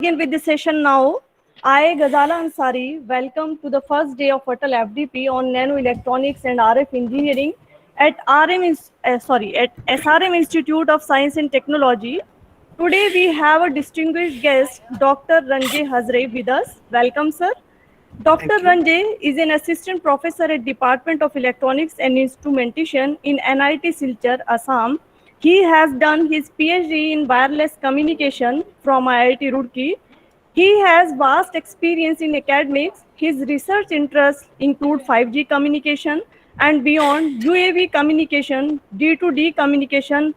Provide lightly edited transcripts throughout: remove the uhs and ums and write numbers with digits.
Begin with the session now. I, Ghazala Ansari, welcome to the first day of Atal FDP on Nano Electronics and RF Engineering at at SRM Institute of Science and Technology. Today we have a distinguished guest, Dr. Ranjay Hazare, with us. Welcome, sir. Dr. Thank you. Ranjay is an assistant professor at Department of Electronics and Instrumentation in NIT Silchar, Assam. He has done his PhD in wireless communication from IIT Roorkee. He has vast experience in academics. His research interests include 5G communication and beyond, UAV communication, D2D communication,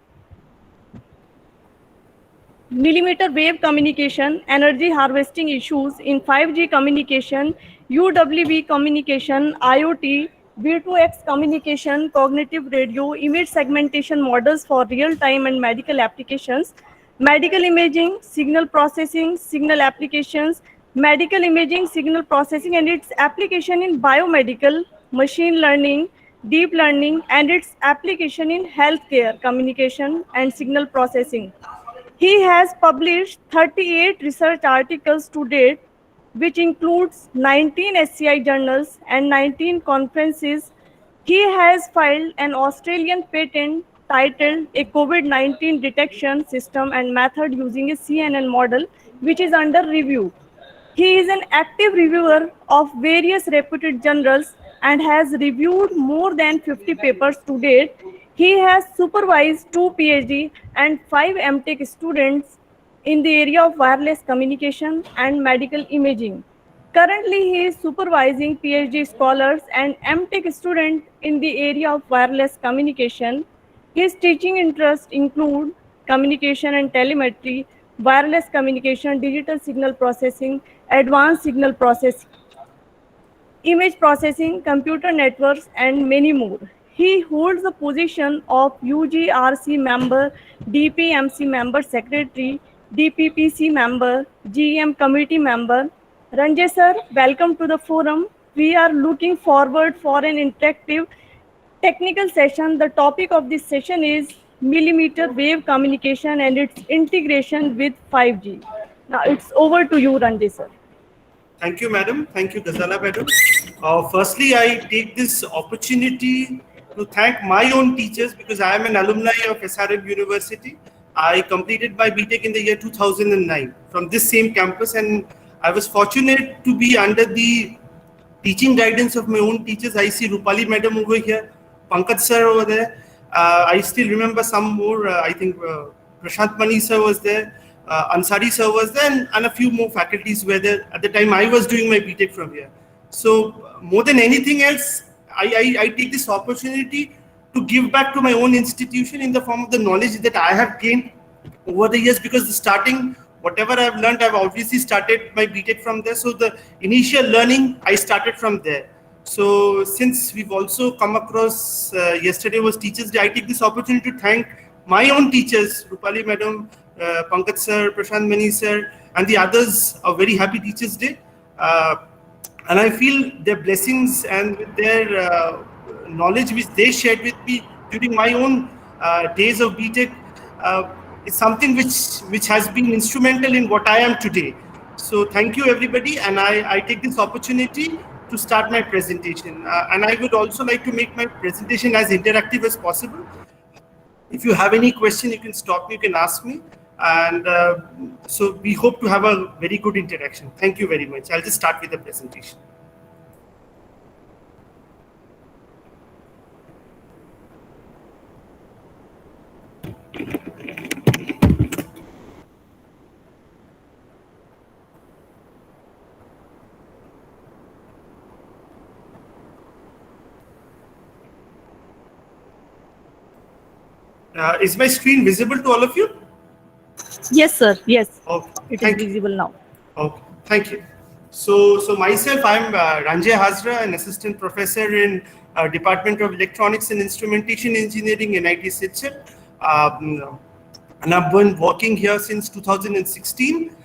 millimeter wave communication, energy harvesting issues in 5G communication, UWB communication, IoT, V2X communication, cognitive radio, image segmentation models for real-time and medical applications, medical imaging, signal processing, signal applications, medical imaging, signal processing and its application in biomedical, machine learning, deep learning and its application in healthcare, communication and signal processing. He has published 38 research articles to date, which includes 19 SCI journals and 19 conferences. He has filed an Australian patent titled A COVID-19 Detection System and Method Using a CNN Model, which is under review. He is an active reviewer of various reputed journals and has reviewed more than 50 papers to date. He has supervised 2 PhD and 5 MTech students in the area of wireless communication and medical imaging. Currently, he is supervising PhD scholars and MTech students in the area of wireless communication. His teaching interests include communication and telemetry, wireless communication, digital signal processing, advanced signal processing, image processing, computer networks, and many more. He holds the position of UGRC member, DPMC member secretary, DPPC member, GM committee member. Ranjay sir, welcome to the forum. We are looking forward for an interactive technical session. The topic of this session is millimeter wave communication and its integration with 5G. Now it's over to you, Ranjay sir. Thank you, madam. Thank you, Ghazala madam. Firstly, I take this opportunity to thank my own teachers because I am an alumni of SRM University. I completed my BTech in the year 2009 from this same campus, and I was fortunate to be under the teaching guidance of my own teachers. I see Rupali madam over here, Pankaj sir over there. I still remember some more. I think Prashant Mani sir was there. Ansari sir was there, and a few more faculties were there at the time I was doing my BTech from here. So more than anything else, I take this opportunity to give back to my own institution in the form of the knowledge that I have gained over the years, because the starting, whatever I've learned, I've obviously started my BTech from there. So the initial learning, I started from there. So since we've also come across, yesterday was Teachers Day, I take this opportunity to thank my own teachers, Rupali madam, Pankaj sir, Prashant Mani sir, and the others. A very happy Teachers Day. And I feel their blessings and with their knowledge which they shared with me during my own days of BTech is something which has been instrumental in what I am today. So thank you everybody, and I take this opportunity to start my presentation. And I would also like to make my presentation as interactive as possible. If you have any question, you can stop me, you can ask me. And so we hope to have a very good interaction. Thank you very much. I'll just start with the presentation. Is my screen visible to all of you? Yes, sir. Yes. Okay. It is visible now. Okay. Thank you. So myself, I'm Ranjay Hazare, an assistant professor in Department of Electronics and Instrumentation Engineering, NIT Silchar. And I've been working here since 2016.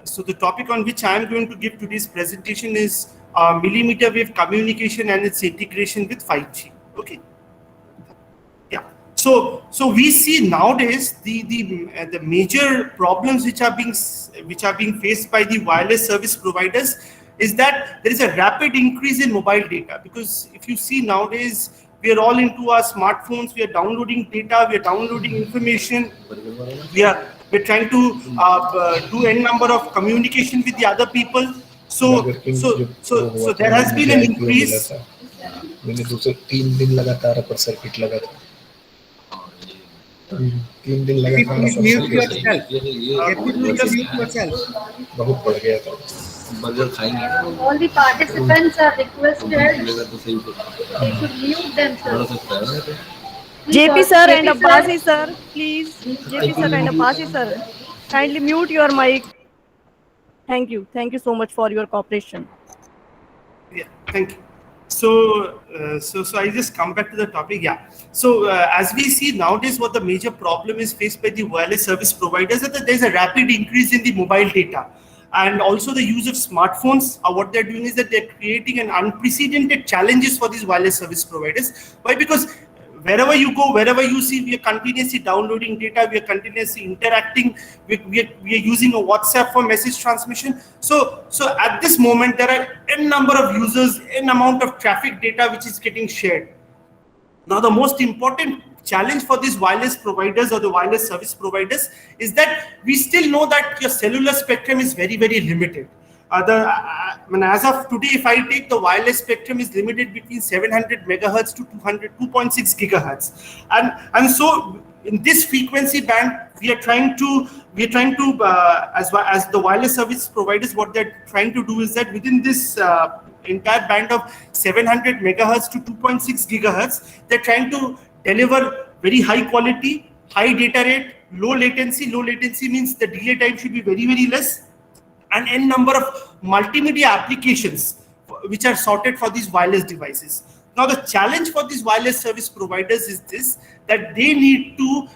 So the topic on which I'm going to give today's presentation is millimeter wave communication and its integration with 5G. Okay. Yeah. So we see nowadays the major problems which are being faced by the wireless service providers is that there is a rapid increase in mobile data, because if you see nowadays we are all into our smartphones, we are downloading data, we are downloading information, we're trying to do n number of communication with the other people. So there has been an increase. मैंने 3 दिन लगातार upper circuit लगा था, 3 दिन लगातार बहुत बढ़ गया था। बर्गर खाएंगे। All the participants are requested they should mute themselves. JP sir and Abbasi sir, please. JP sir and Abbasi sir, kindly mute your mic. Thank you. Thank you so much for your cooperation. Yeah, thank you. So I just come back to the topic. Yeah. So as we see nowadays, what the major problem is faced by the wireless service providers is that there's a rapid increase in the mobile data, and also the use of smartphones. What they're doing is that they're creating an unprecedented challenges for these wireless service providers. Why? Because wherever you go, wherever you see, we are continuously downloading data, we are continuously interacting, we are using a WhatsApp for message transmission. So at this moment, there are n number of users, n amount of traffic data which is getting shared. Now, the most important challenge for these wireless providers or the wireless service providers is that we still know that your cellular spectrum is very, very limited. As of today, if I take the wireless spectrum is limited between 700 megahertz to 2.6 gigahertz, and so in this frequency band, we are trying to as the wireless service providers, what they're trying to do is that within this entire band of 700 megahertz to 2.6 gigahertz, they're trying to deliver very high quality, high data rate, low latency. Low latency means the delay time should be very, very less, and n number of multimedia applications which are sorted for these wireless devices. Now, the challenge for these wireless service providers is this, that they need to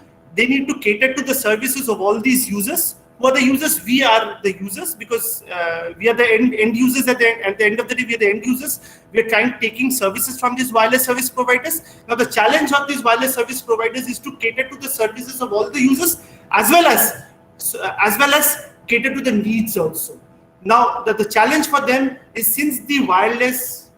cater to the services of all these users. Who are the users? We are the users, because we are the end users. At the end of the day, we are the end users. We are taking services from these wireless service providers. Now, the challenge of these wireless service providers is to cater to the services of all the users, as well as cater to the needs also. Now, the challenge for them is, since the wireless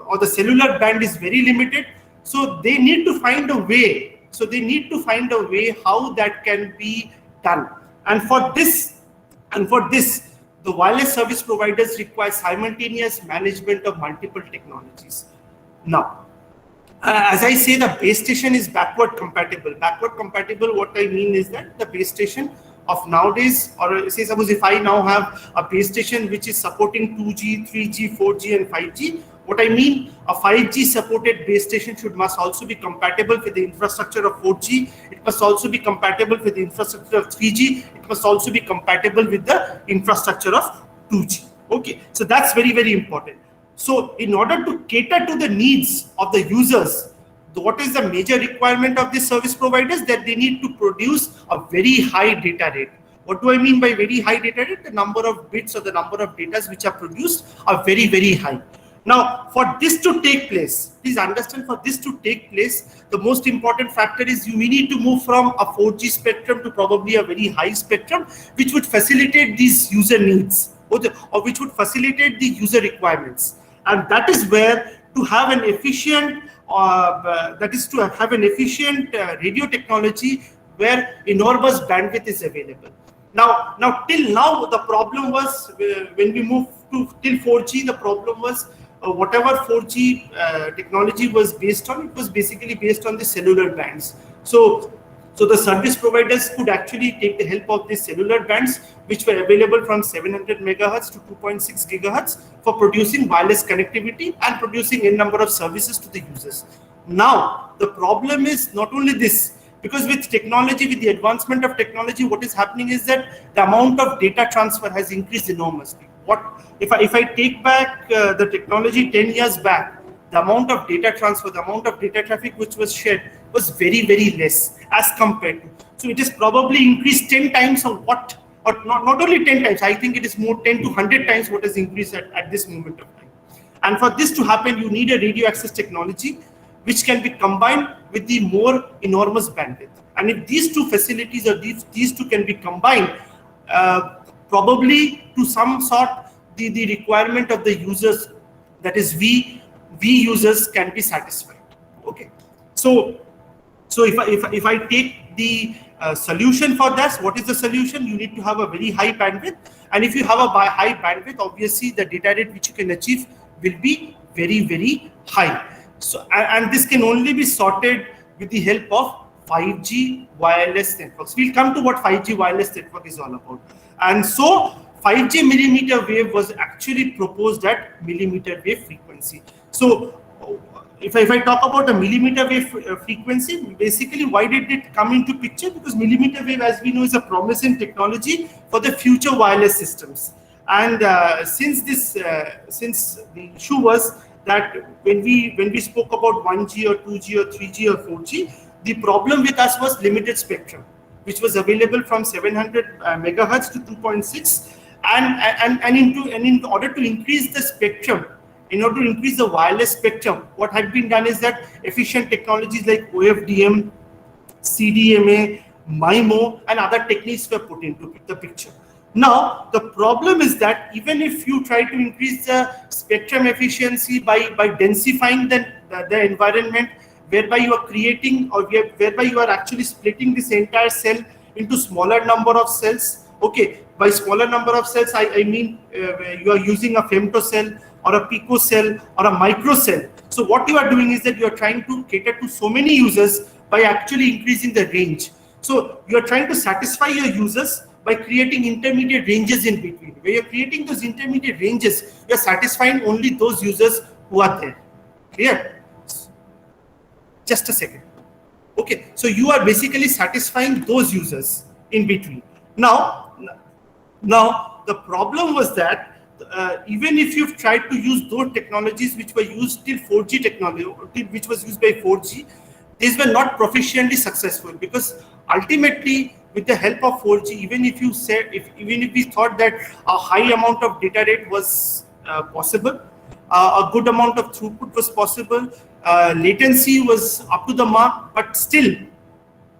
or the cellular band is very limited, so they need to find a way. So they need to find a way how that can be done. And for this, the wireless service providers require simultaneous management of multiple technologies. Now, as I say, the base station is backward compatible. Backward compatible, what I mean is that the base station of nowadays, or say suppose if I now have a base station which is supporting 2G, 3G, 4G and 5G, what I mean, a 5G supported base station must also be compatible with the infrastructure of 4G. It must also be compatible with the infrastructure of 3G. It must also be compatible with the infrastructure of 2G. Okay, so that's very, very important. So in order to cater to the needs of the users, what is the major requirement of these service providers? That they need to produce a very high data rate. What do I mean by very high data rate? The number of bits or the number of data which are produced are very, very high. Now, for this to take place, please understand, for this to take place, the most important factor is we need to move from a 4G spectrum to probably a very high spectrum, which would facilitate these user needs or which would facilitate the user requirements. And that is where to have an efficient radio technology where enormous bandwidth is available. Now till now, the problem was when we moved till 4G, the problem was whatever 4G technology was based on, it was basically based on the cellular bands. So the service providers could actually take the help of these cellular bands, which were available from 700 megahertz to 2.6 gigahertz for producing wireless connectivity and producing a number of services to the users. Now, the problem is not only this, because with technology, with the advancement of technology, what is happening is that the amount of data transfer has increased enormously. If I take back the technology 10 years back, the amount of data transfer, the amount of data traffic which was shared was very, very less as compared to. So it is probably increased 10 times of what, or not only 10 times, I think it is more 10 to 100 times what has increased at this moment of time. And for this to happen, you need a radio access technology, which can be combined with the more enormous bandwidth. And if these two facilities or these two can be combined, probably to some sort the requirement of the users, that is we users, can be satisfied. Okay, so if I take the solution for this, what is the solution? You need to have a very high bandwidth, and if you have a high bandwidth, obviously the data rate which you can achieve will be very high. So and this can only be sorted with the help of 5G wireless networks. We'll come to what 5G wireless network is all about. And so 5G millimeter wave was actually proposed at millimeter wave frequency. So if I talk about a millimeter wave frequency, basically why did it come into picture? Because millimeter wave, as we know, is a promising technology for the future wireless systems. And since the issue was that when we spoke about 1G or 2G or 3G or 4G, the problem with us was limited spectrum, which was available from 700 megahertz to 2.6, and in order to increase the spectrum, in order to increase the wireless spectrum, what had been done is that efficient technologies like OFDM, CDMA, MIMO, and other techniques were put into the picture. Now, the problem is that even if you try to increase the spectrum efficiency by densifying the environment, whereby you are creating, or whereby you are actually splitting this entire cell into smaller number of cells. Okay, by smaller number of cells, I mean you are using a femtocell or a picocell or a microcell. So what you are doing is that you are trying to cater to so many users by actually increasing the range. So you are trying to satisfy your users by creating intermediate ranges in between. Where you're creating those intermediate ranges, you're satisfying only those users who are there. Clear? Just a second. Okay, so you are basically satisfying those users in between. Now the problem was that even if you've tried to use those technologies which were used till 4G technology, which was used by 4G, these were not proficiently successful, because ultimately, with the help of 4G, even if we thought that a high amount of data rate was possible, a good amount of throughput was possible, latency was up to the mark, but still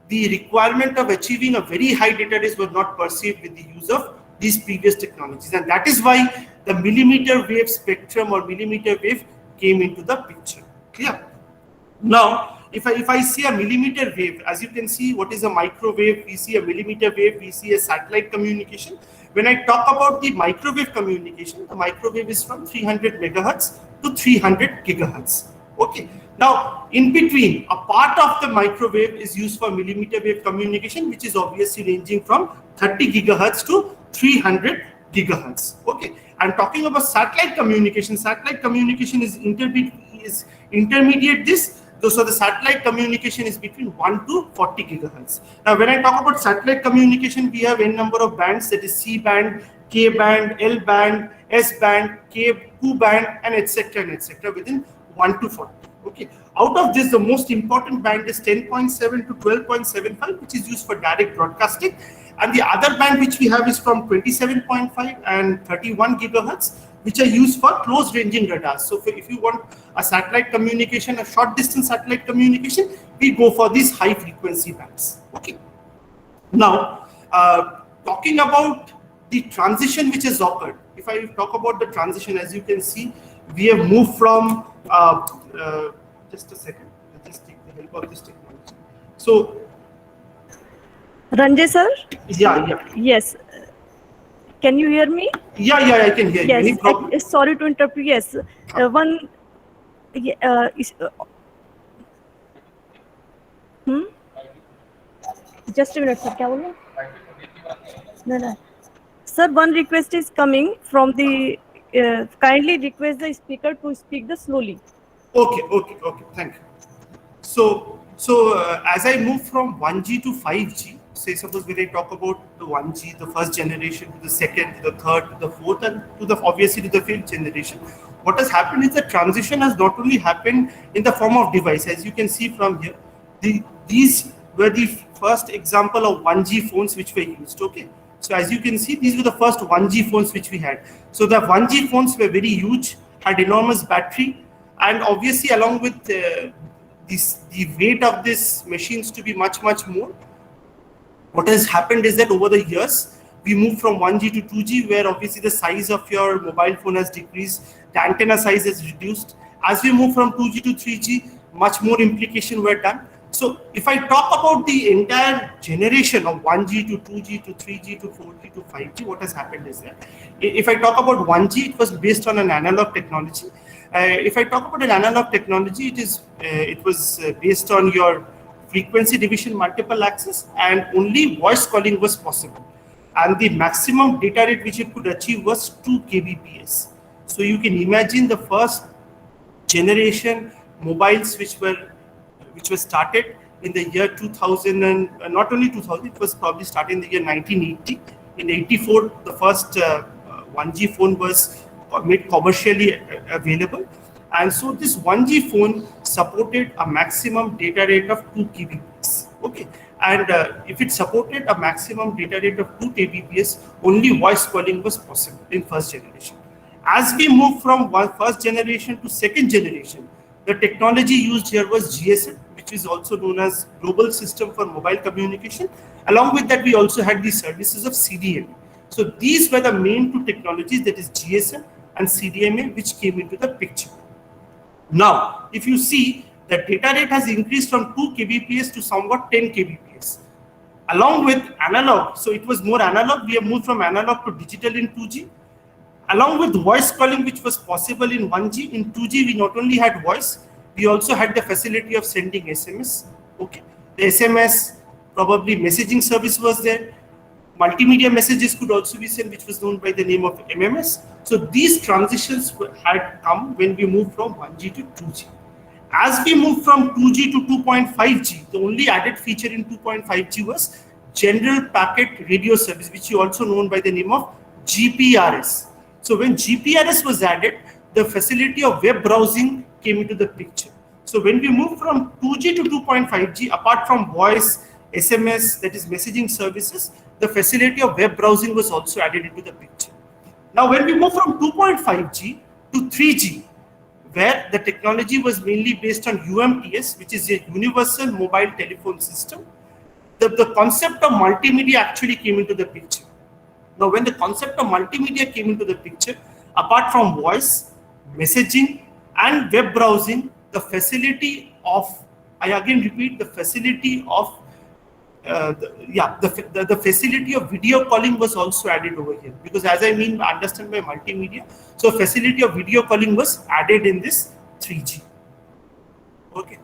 the requirement of achieving a very high data rate was not perceived with the use of these previous technologies. And that is why the millimeter wave spectrum or millimeter wave came into the picture. Clear? Now, if I see a millimeter wave, as you can see, what is a microwave? We see a millimeter wave, we see a satellite communication. When I talk about the microwave communication, the microwave is from 300 megahertz to 300 gigahertz. Okay. Now, in between, a part of the microwave is used for millimeter wave communication, which is obviously ranging from 30 gigahertz to 300 gigahertz. Okay. I'm talking about satellite communication. Satellite communication is intermediate this. So the satellite communication is between 1 to 40 gigahertz. Now, when I talk about satellite communication, we have n number of bands, that is C band, K band, L band, S band, Q band, and etc. within 1 to 40. Okay. Out of this, the most important band is 10.7 to 12.75, which is used for direct broadcasting. And the other band which we have is from 27.5 and 31 gigahertz, which are used for close ranging radars. So if you want a satellite communication, a short distance satellite communication, we go for these high frequency bands. Okay. Now, talking about the transition which has occurred, if I talk about the transition, as you can see, we have moved from, just a second, let's just take the help of this technology. So, Ranjay sir? Yeah. Yes. Can you hear me? Yeah, I can hear you. Any problem? Sorry to interrupt you. Yes. Just a minute, sir. क्या बोल रहे? No. Sir, one request is coming from the. Kindly request the speaker to speak the slowly. Okay. Thank you. So as I move from 1G to 5G, say suppose when I talk about the 1G, the first generation, to the second, to the third, to the fourth, and obviously to the fifth generation, what has happened is the transition has not only happened in the form of device, as you can see from here. These were the first example of 1G phones which were used. Okay. So as you can see, these were the first 1G phones which we had. So the 1G phones were very huge, had enormous battery, and obviously along with the weight of these machines to be much more. What has happened is that over the years, we moved from 1G to 2G, where obviously the size of your mobile phone has decreased, the antenna size has reduced. As we move from 2G to 3G, much more implication were done. So if I talk about the entire generation of 1G to 2G to 3G to 4G to 5G, what has happened is that if I talk about 1G, it was based on an analog technology. If I talk about an analog technology, it was based on your frequency division multiple access, and only voice calling was possible. And the maximum data rate which it could achieve was 2 kbps. So you can imagine the first generation mobiles which were started in the year 2000, and not only 2000, it was probably started in the year 1980. In 84, the first 1G phone was made commercially available. And so this 1G phone supported a maximum data rate of 2 kbps. Okay. And if it supported a maximum data rate of 2 kbps, only voice calling was possible in first generation. As we move from first generation to second generation, the technology used here was GSM, which is also known as Global System for Mobile Communication. Along with that, we also had the services of CDMA. So these were the main two technologies, that is GSM and CDMA, which came into the picture. Now, if you see, the data rate has increased from 2 kbps to somewhat 10 kbps. Along with analog, so it was more analog, we have moved from analog to digital in 2G. Along with voice calling, which was possible in 1G, in 2G we not only had voice, we also had the facility of sending SMS. Okay, the SMS, probably messaging service was there. Multimedia messages could also be sent, which was known by the name of MMS. So these transitions had come when we moved from 1G to 2G. As we moved from 2G to 2.5G, the only added feature in 2.5G was General Packet Radio Service, which is also known by the name of GPRS. So when GPRS was added, the facility of web browsing came into the picture. So when we moved from 2G to 2.5G, apart from voice, SMS, that is messaging services, the facility of web browsing was also added into the picture. Now when we move from 2.5G to 3G, where the technology was mainly based on UMTS, which is a Universal Mobile Telephone System, the concept of multimedia actually came into the picture. Now, when the concept of multimedia came into the picture, apart from voice, messaging, and web browsing, the facility of, I again repeat, the facility of the facility of video calling was also added over here, because as I understand by multimedia, so facility of video calling was added in this 3G. Okay.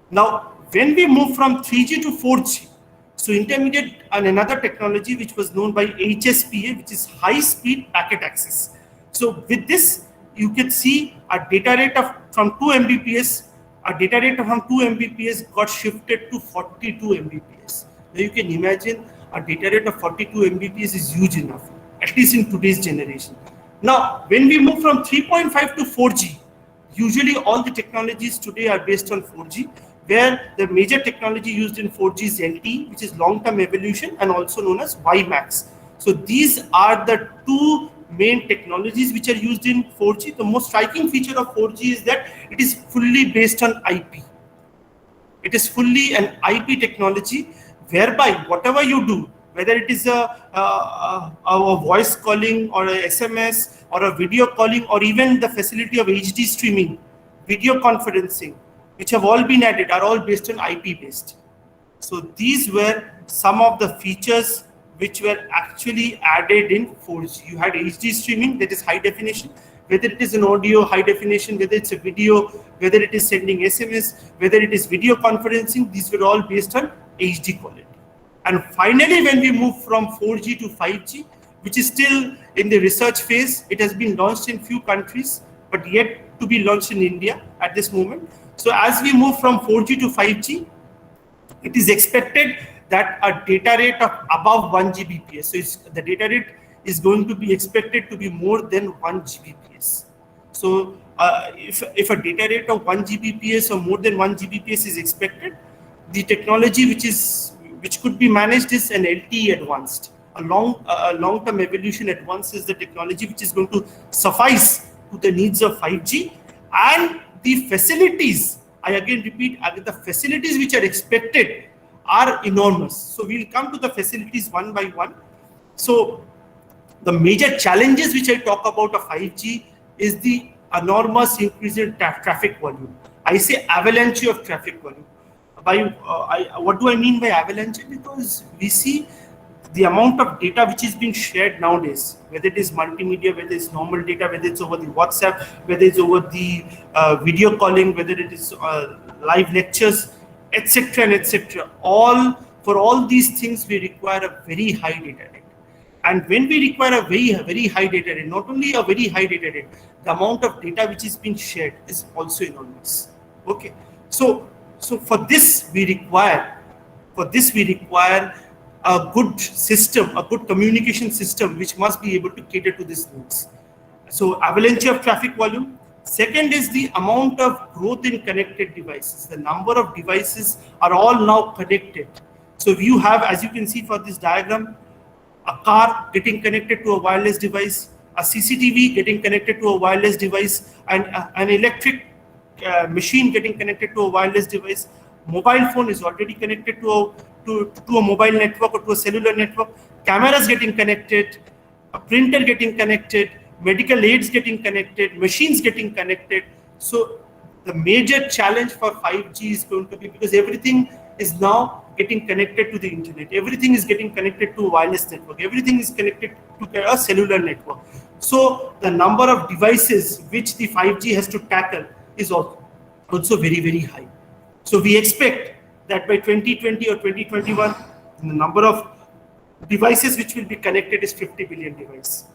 Now, when we move from 3G to 4G, so intermediate and another technology which was known by HSPA, which is high speed packet access. So with this, you can see a data rate of from 2 Mbps. A data rate from 2 Mbps got shifted to 42 Mbps. Now you can imagine a data rate of 42 Mbps is huge enough, at least in today's generation. Now, when we move from 3.5 to 4G, usually all the technologies today are based on 4G, where the major technology used in 4G is LTE, which is long-term evolution, and also known as WiMAX. So these are the two main technologies which are used in 4G. The most striking feature of 4G is that it is fully based on IP. It is fully an IP technology, whereby whatever you do, whether it is a voice calling or a SMS or a video calling, or even the facility of HD streaming, video conferencing, which have all been added, are all based on IP based. So these were some of the features which were actually added in 4G. You had HD streaming, that is high definition, whether it is an audio high definition, whether it's a video, whether it is sending SMS, whether it is video conferencing, these were all based on HD quality. And finally, when we move from 4G to 5G, which is still in the research phase, it has been launched in few countries, but yet to be launched in India at this moment. So as we move from 4G to 5G, it is expected that a data rate of above 1 Gbps. So the data rate is going to be expected to be more than 1 Gbps. So if a data rate of 1 Gbps or more than 1 Gbps is expected, the technology which could be managed is an LTE advanced. A long-term evolution advanced is the technology which is going to suffice to the needs of 5G, and the facilities I again repeat, the facilities which are expected are enormous. So we'll come to the facilities one by one. So the major challenges which I talk about of 5G is the enormous increase in traffic volume. I say avalanche of traffic volume. What do I mean by avalanche? Because we see the amount of data which is being shared nowadays, whether it is multimedia, whether it's normal data, whether it's over the WhatsApp, whether it's over the video calling, whether it is live lectures, etc. and etc. For all these things, we require a very high data rate. And when we require a very high data rate, not only a very high data rate, the amount of data which is being shared is also enormous. Okay, so for this we require a good system, a good communication system, which must be able to cater to these needs. So avalanche of traffic volume. Second is the amount of growth in connected devices. The number of devices are all now connected. So you have, as you can see for this diagram, a car getting connected to a wireless device, a CCTV getting connected to a wireless device, and an electric machine getting connected to a wireless device. Mobile phone is already connected to a mobile network or to a cellular network. Cameras getting connected, a printer getting connected, medical aids getting connected, machines getting connected. So the major challenge for 5G is going to be, because everything is now getting connected to the internet. Everything is getting connected to a wireless network. Everything is connected to a cellular network. So the number of devices which the 5G has to tackle is also very high. So we expect that by 2020 or 2021, the number of devices which will be connected is 50 billion devices.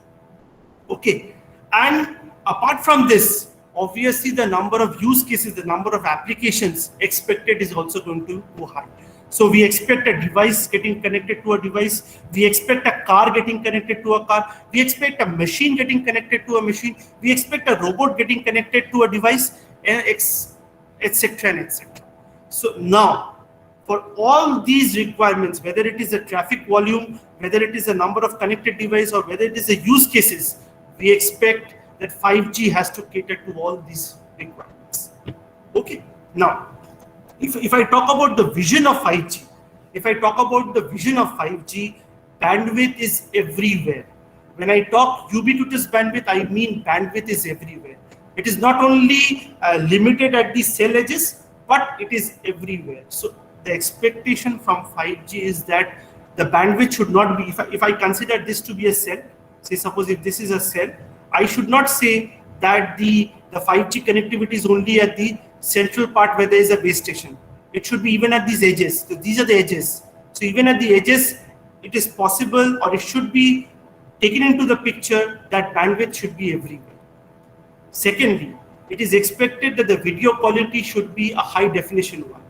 Okay, and apart from this, obviously the number of use cases, the number of applications expected is also going to go high. So we expect a device getting connected to a device. We expect a car getting connected to a car. We expect a machine getting connected to a machine. We expect a robot getting connected to a device, etc. and etc. So now, for all these requirements, whether it is a traffic volume, whether it is a number of connected devices, or whether it is a use cases, we expect that 5G has to cater to all these requirements. Okay, now, if I talk about the vision of 5G, bandwidth is everywhere. When I talk ubiquitous bandwidth, I mean bandwidth is everywhere. It is not only limited at the cell edges, but it is everywhere. So the expectation from 5G is that the bandwidth should not be, if I consider this to be a cell, say suppose if this is a cell, I should not say that the 5G connectivity is only at the central part where there is a base station. It should be even at these edges. So these are the edges. So even at the edges, it is possible, or it should be taken into the picture that bandwidth should be everywhere. Secondly, it is expected that the video quality should be a high definition one.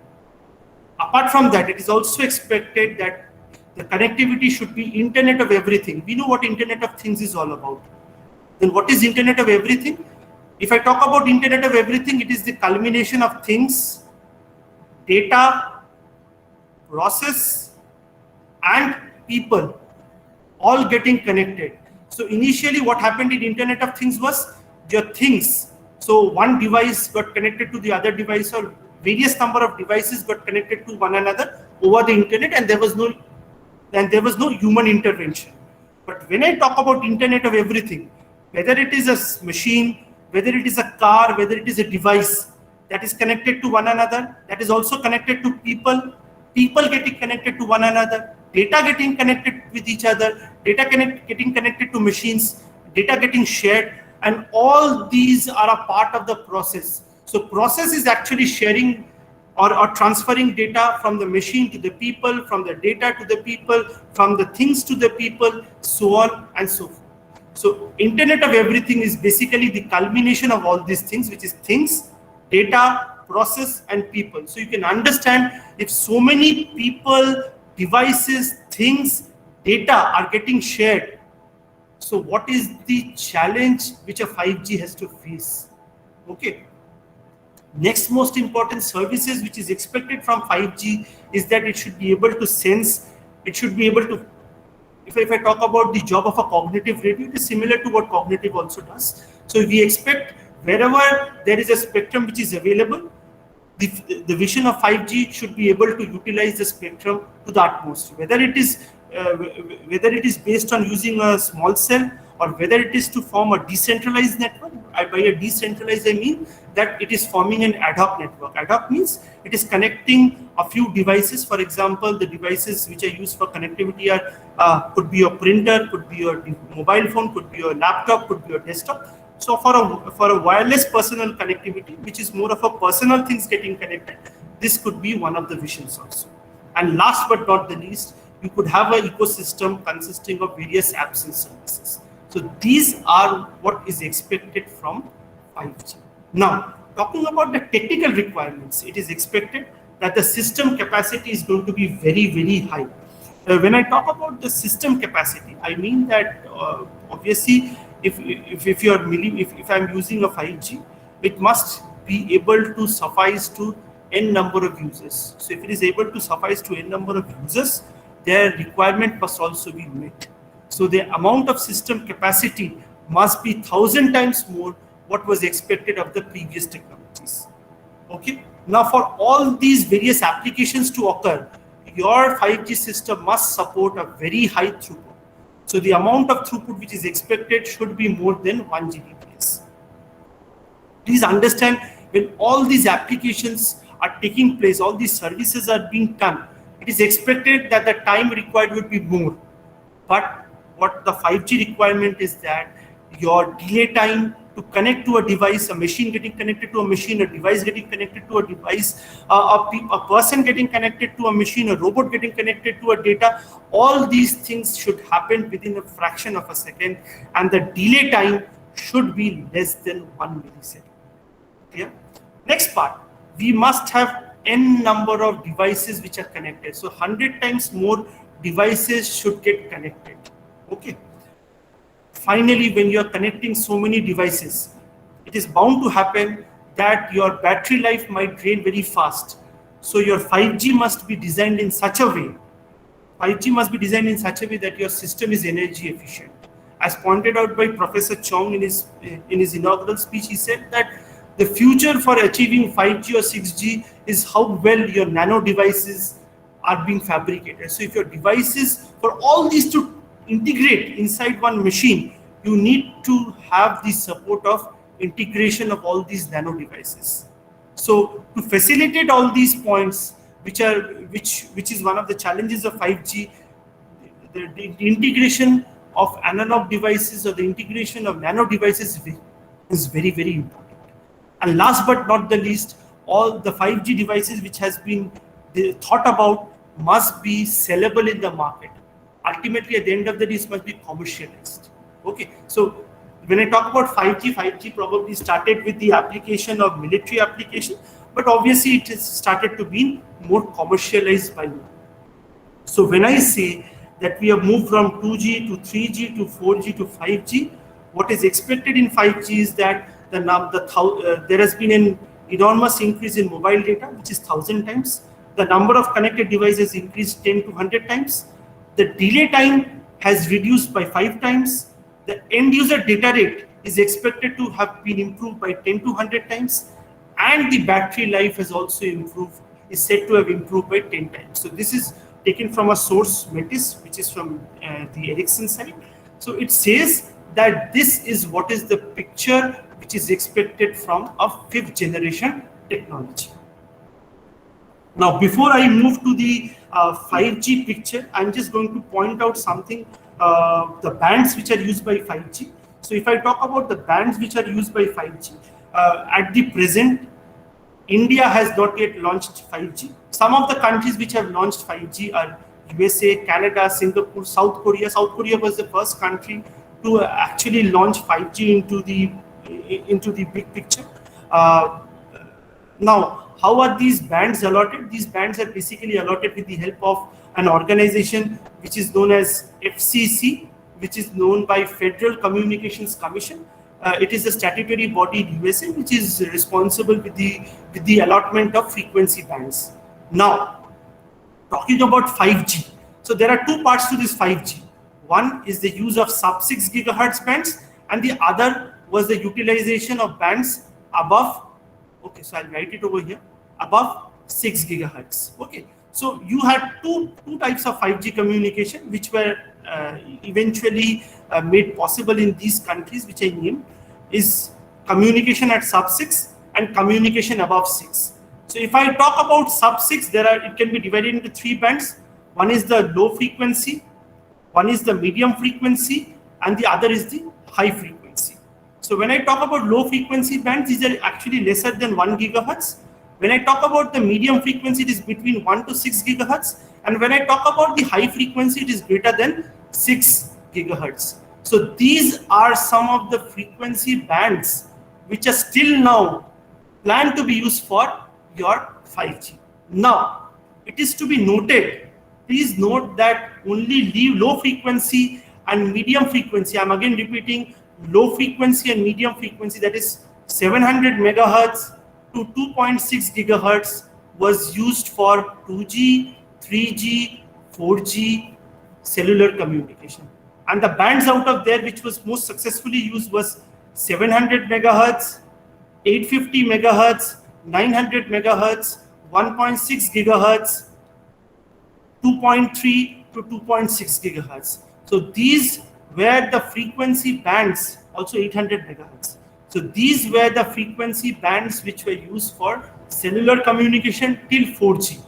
Apart from that, it is also expected that the connectivity should be Internet of Everything. We know what Internet of Things is all about. Then what is Internet of Everything? If I talk about Internet of Everything, it is the culmination of things, data, process, and people all getting connected. So initially what happened in Internet of Things was your things. So one device got connected to the other device, or various number of devices got connected to one another over the internet, and there was no human intervention. But when I talk about Internet of Everything, whether it is a machine, whether it is a car, whether it is a device that is connected to one another, that is also connected to people getting connected to one another, data getting connected with each other, getting connected to machines, data getting shared, and all these are a part of the process. So process is actually sharing or transferring data from the machine to the people, from the data to the people, from the things to the people, so on and so forth. So Internet of Everything is basically the culmination of all these things, which is things, data, process, and people. So you can understand, if so many people, devices, things, data are getting shared, so what is the challenge which a 5G has to face? Okay. Next most important services which is expected from 5G is that it should be able to sense, it should be able to, if I talk about the job of a cognitive radio, it is similar to what cognitive also does. So we expect wherever there is a spectrum which is available, the vision of 5G should be able to utilize the spectrum to the utmost. Whether it is based on using a small cell, or whether it is to form a decentralized network. By a decentralized, I mean that it is forming an ad hoc network. Ad hoc means it is connecting a few devices. For example, the devices which are used for connectivity are could be your printer, could be your mobile phone, could be your laptop, could be your desktop. So for a wireless personal connectivity, which is more of a personal things getting connected, this could be one of the visions also. And last but not the least, you could have an ecosystem consisting of various apps and services. So these are what is expected from 5G. Now, talking about the technical requirements, it is expected that the system capacity is going to be very, very high. When I talk about the system capacity, I mean that obviously, if I'm using a 5G, it must be able to suffice to n number of users. So if it is able to suffice to n number of users, their requirement must also be met. So the amount of system capacity must be 1,000 times more what was expected of the previous technologies. Okay. Now for all these various applications to occur, your 5G system must support a very high throughput. So the amount of throughput which is expected should be more than 1 Gbps. Please understand, when all these applications are taking place, all these services are being done, it is expected that the time required would be more. But what the 5G requirement is that your delay time to connect to a device, a machine getting connected to a machine, a device getting connected to a device, a person getting connected to a machine, a robot getting connected to a data, all these things should happen within a fraction of a second, and the delay time should be less than 1 millisecond. Clear? Next part, we must have n number of devices which are connected. So 100 times more devices should get connected. Okay. Finally, when you are connecting so many devices, it is bound to happen that your battery life might drain very fast. So your 5G must be designed in such a way. 5G must be designed in such a way that your system is energy efficient. As pointed out by Professor Chong in his inaugural speech, he said that the future for achieving 5G or 6G is how well your nano devices are being fabricated. So if your devices, for all these to integrate inside one machine, you need to have the support of integration of all these nano devices. So to facilitate all these points, which is one of the challenges of 5G, the integration of analog devices or the integration of nano devices is very, very important. And last but not the least, all the 5G devices which has been thought about must be sellable in the market. Ultimately, at the end of the day, it must be commercialized. Okay, so when I talk about 5G probably started with the application of military application, but obviously it has started to be more commercialized by now. So when I say that we have moved from 2G to 3G to 4G to 5G, what is expected in 5G is that there has been an enormous increase in mobile data, which is 1,000 times. The number of connected devices increased 10 to 100 times. The delay time has reduced by 5 times. The end user data rate is expected to have been improved by 10 to 100 times. And the battery life has also improved, is said to have improved by 10 times. So this is taken from a source, Metis, which is from the Ericsson side. So it says that this is what is the picture which is expected from a 5th generation technology. Now, before I move to the 5G picture, I'm just going to point out something, the bands which are used by 5G. So if I talk about the bands which are used by 5G, at the present, India has not yet launched 5G. Some of the countries which have launched 5G are USA, Canada, Singapore, South Korea. South Korea was the first country to actually launch 5G into the big picture. Now, how are these bands allotted? These bands are basically allotted with the help of an organization which is known as FCC, which is known by Federal Communications Commission. It is a statutory body in USA which is responsible with the allotment of frequency bands. Now, talking about 5G. So there are two parts to this 5G. One is the use of sub-6 gigahertz bands, and the other was the utilization of bands above. Okay, so I'll write it over here. above 6 gigahertz. Okay, so you had two types of 5G communication which were eventually made possible in these countries, which I named, is communication at sub 6 and communication above 6. So if I talk about sub 6, it can be divided into 3 bands. One is the low frequency, one is the medium frequency, and the other is the high frequency. So when I talk about low frequency bands, these are actually lesser than 1 gigahertz. When I talk about the medium frequency, it is between 1 to 6 gigahertz. And when I talk about the high frequency, it is greater than 6 gigahertz. So these are some of the frequency bands which are still now planned to be used for your 5G. Now, it is to be noted, please note that only low frequency and medium frequency, I'm again repeating, low frequency and medium frequency, that is 700 megahertz to 2.6 gigahertz was used for 2G, 3G, 4G cellular communication. And the bands out of there which was most successfully used was 700 megahertz, 850 megahertz, 900 megahertz, 1.6 gigahertz, 2.3 to 2.6 gigahertz. So these were the frequency bands, also 800 megahertz. So these were the frequency bands which were used for cellular communication till 4G.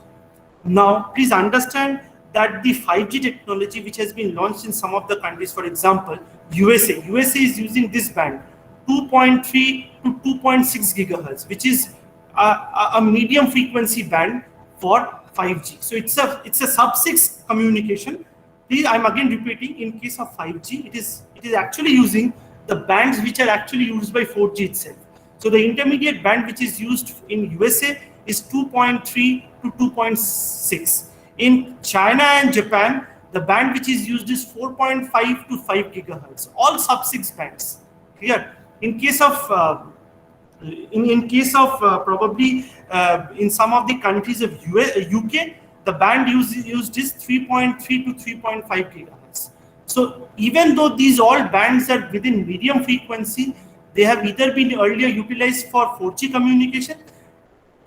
Now, please understand that the 5G technology which has been launched in some of the countries, for example, USA is using this band, 2.3 to 2.6 gigahertz, which is a medium frequency band for 5G. So it's a sub 6 communication. Please, I'm again repeating, in case of 5G, it is actually using the bands which are actually used by 4G itself. So the intermediate band which is used in USA is 2.3 to 2.6. In China and Japan, the band which is used is 4.5 to 5 gigahertz, all sub 6 bands. Here, in case of probably in some of the countries of UK, the band used is 3.3 to 3.5 gigahertz. So even though these all bands are within medium frequency, they have either been earlier utilized for 4G communication.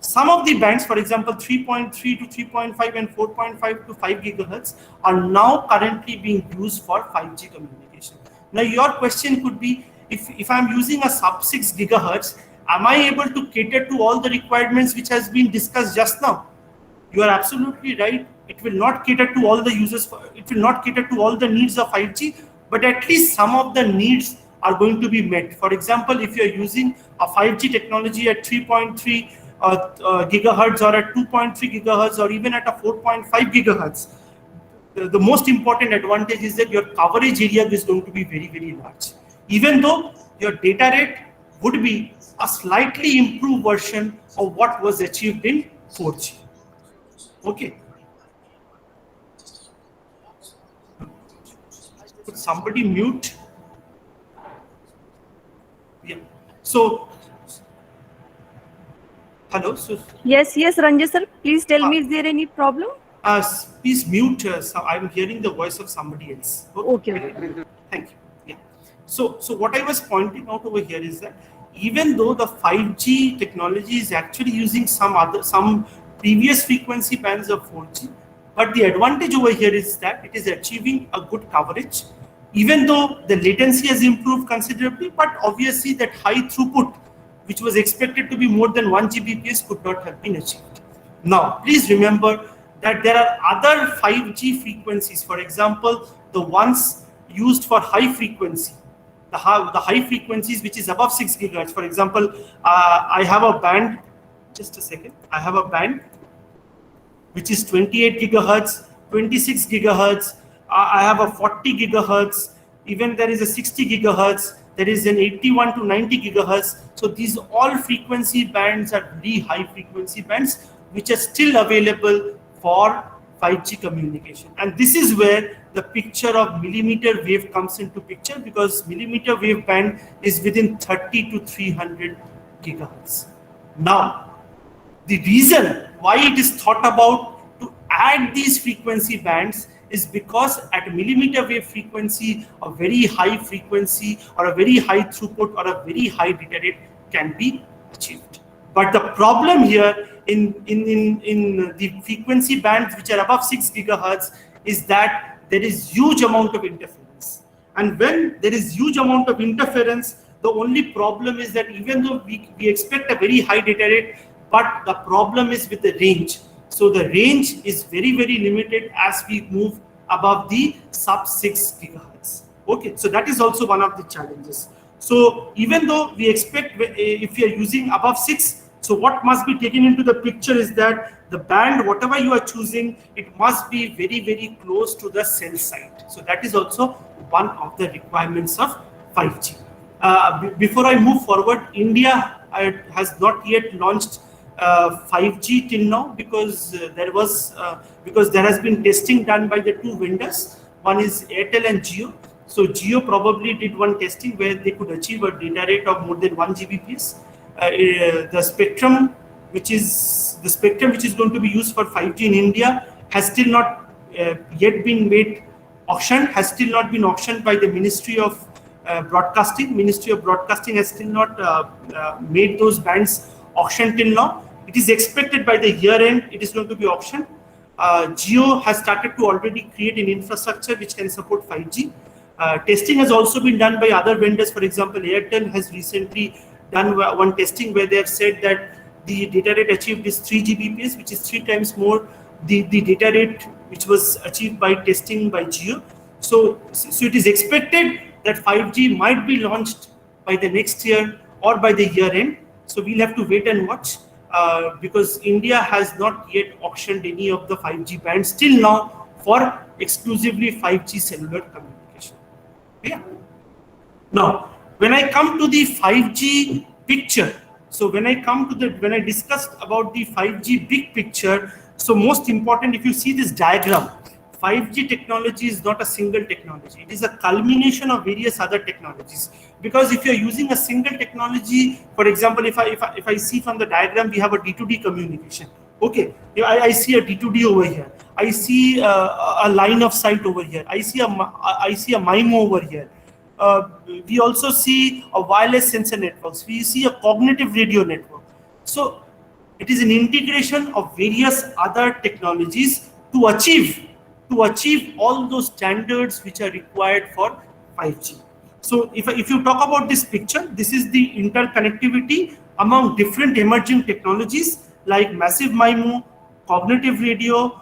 Some of the bands, for example, 3.3 to 3.5 and 4.5 to 5 gigahertz, are now currently being used for 5G communication. Now, your question could be, if I'm using a sub 6 gigahertz, am I able to cater to all the requirements which has been discussed just now? You are absolutely right. It will not cater to all the users. It will not cater to all the needs of 5G, but at least some of the needs are going to be met. For example, if you're using a 5G technology at 3.3 gigahertz or at 2.3 gigahertz or even at a 4.5 gigahertz, the most important advantage is that your coverage area is going to be very, very large. Even though your data rate would be a slightly improved version of what was achieved in 4G. Okay. Could somebody mute? Yeah. So, hello. So, Yes, Ranjay sir, please tell me, is there any problem? please mute. So I'm hearing the voice of somebody else. Okay. Thank you. Yeah. So what I was pointing out over here is that even though the 5G technology is actually using some previous frequency bands of 4G, but the advantage over here is that it is achieving a good coverage, even though the latency has improved considerably, but obviously that high throughput, which was expected to be more than 1 Gbps, could not have been achieved. Now, please remember that there are other 5G frequencies, for example, the ones used for high frequency, the high frequencies which is above 6 gigahertz. For example, I have a band, just a second, I have a band which is 28 gigahertz, 26 gigahertz, I have a 40 gigahertz, even there is a 60 gigahertz, there is an 81 to 90 gigahertz. So these all frequency bands are very high frequency bands which are still available for 5G communication. And this is where the picture of millimeter wave comes into picture, because millimeter wave band is within 30 to 300 gigahertz. Now, the reason why it is thought about to add these frequency bands is because at millimeter wave frequency, a very high frequency or a very high throughput or a very high data rate can be achieved. But the problem here in the frequency bands which are above 6 gigahertz is that there is huge amount of interference. And when there is huge amount of interference, the only problem is that even though we expect a very high data rate, but the problem is with the range. So the range is very, very limited as we move above the sub 6 gigahertz. Okay, so that is also one of the challenges. So even though we expect if you are using above 6, so what must be taken into the picture is that the band, whatever you are choosing, it must be very, very close to the cell site. So that is also one of the requirements of 5G. Before I move forward, India has not yet launched 5G till now because there has been testing done by the two vendors. One is Airtel and Jio. So Jio probably did one testing where they could achieve a data rate of more than 1 Gbps. The spectrum which is going to be used for 5G in India has still not yet been made auctioned, has still not been auctioned by the Ministry of Broadcasting. Ministry of Broadcasting has still not made those bands auctioned till now. It is expected by the year end it is going to be auctioned. Jio has started to already create an infrastructure which can support 5G. Testing has also been done by other vendors. For example, Airtel has recently done one testing where they have said that the data rate achieved is 3 Gbps, which is 3 times more the data rate which was achieved by testing by Jio. So it is expected that 5G might be launched by the next year or by the year end. So we'll have to wait and watch because India has not yet auctioned any of the 5G bands till now for exclusively 5G cellular communication. Yeah. Now, when I come to the 5G picture, so when I discussed about the 5G big picture, so most important, if you see this diagram, 5G technology is not a single technology. It is a culmination of various other technologies. Because if you're using a single technology, for example, if I see from the diagram, we have a D2D communication. Okay, I see a D2D over here. I see a line of sight over here. I see a MIMO over here. We also see a wireless sensor networks. We see a cognitive radio network. So it is an integration of various other technologies to achieve all those standards which are required for 5G. So if you talk about this picture, this is the interconnectivity among different emerging technologies like massive MIMO, cognitive radio,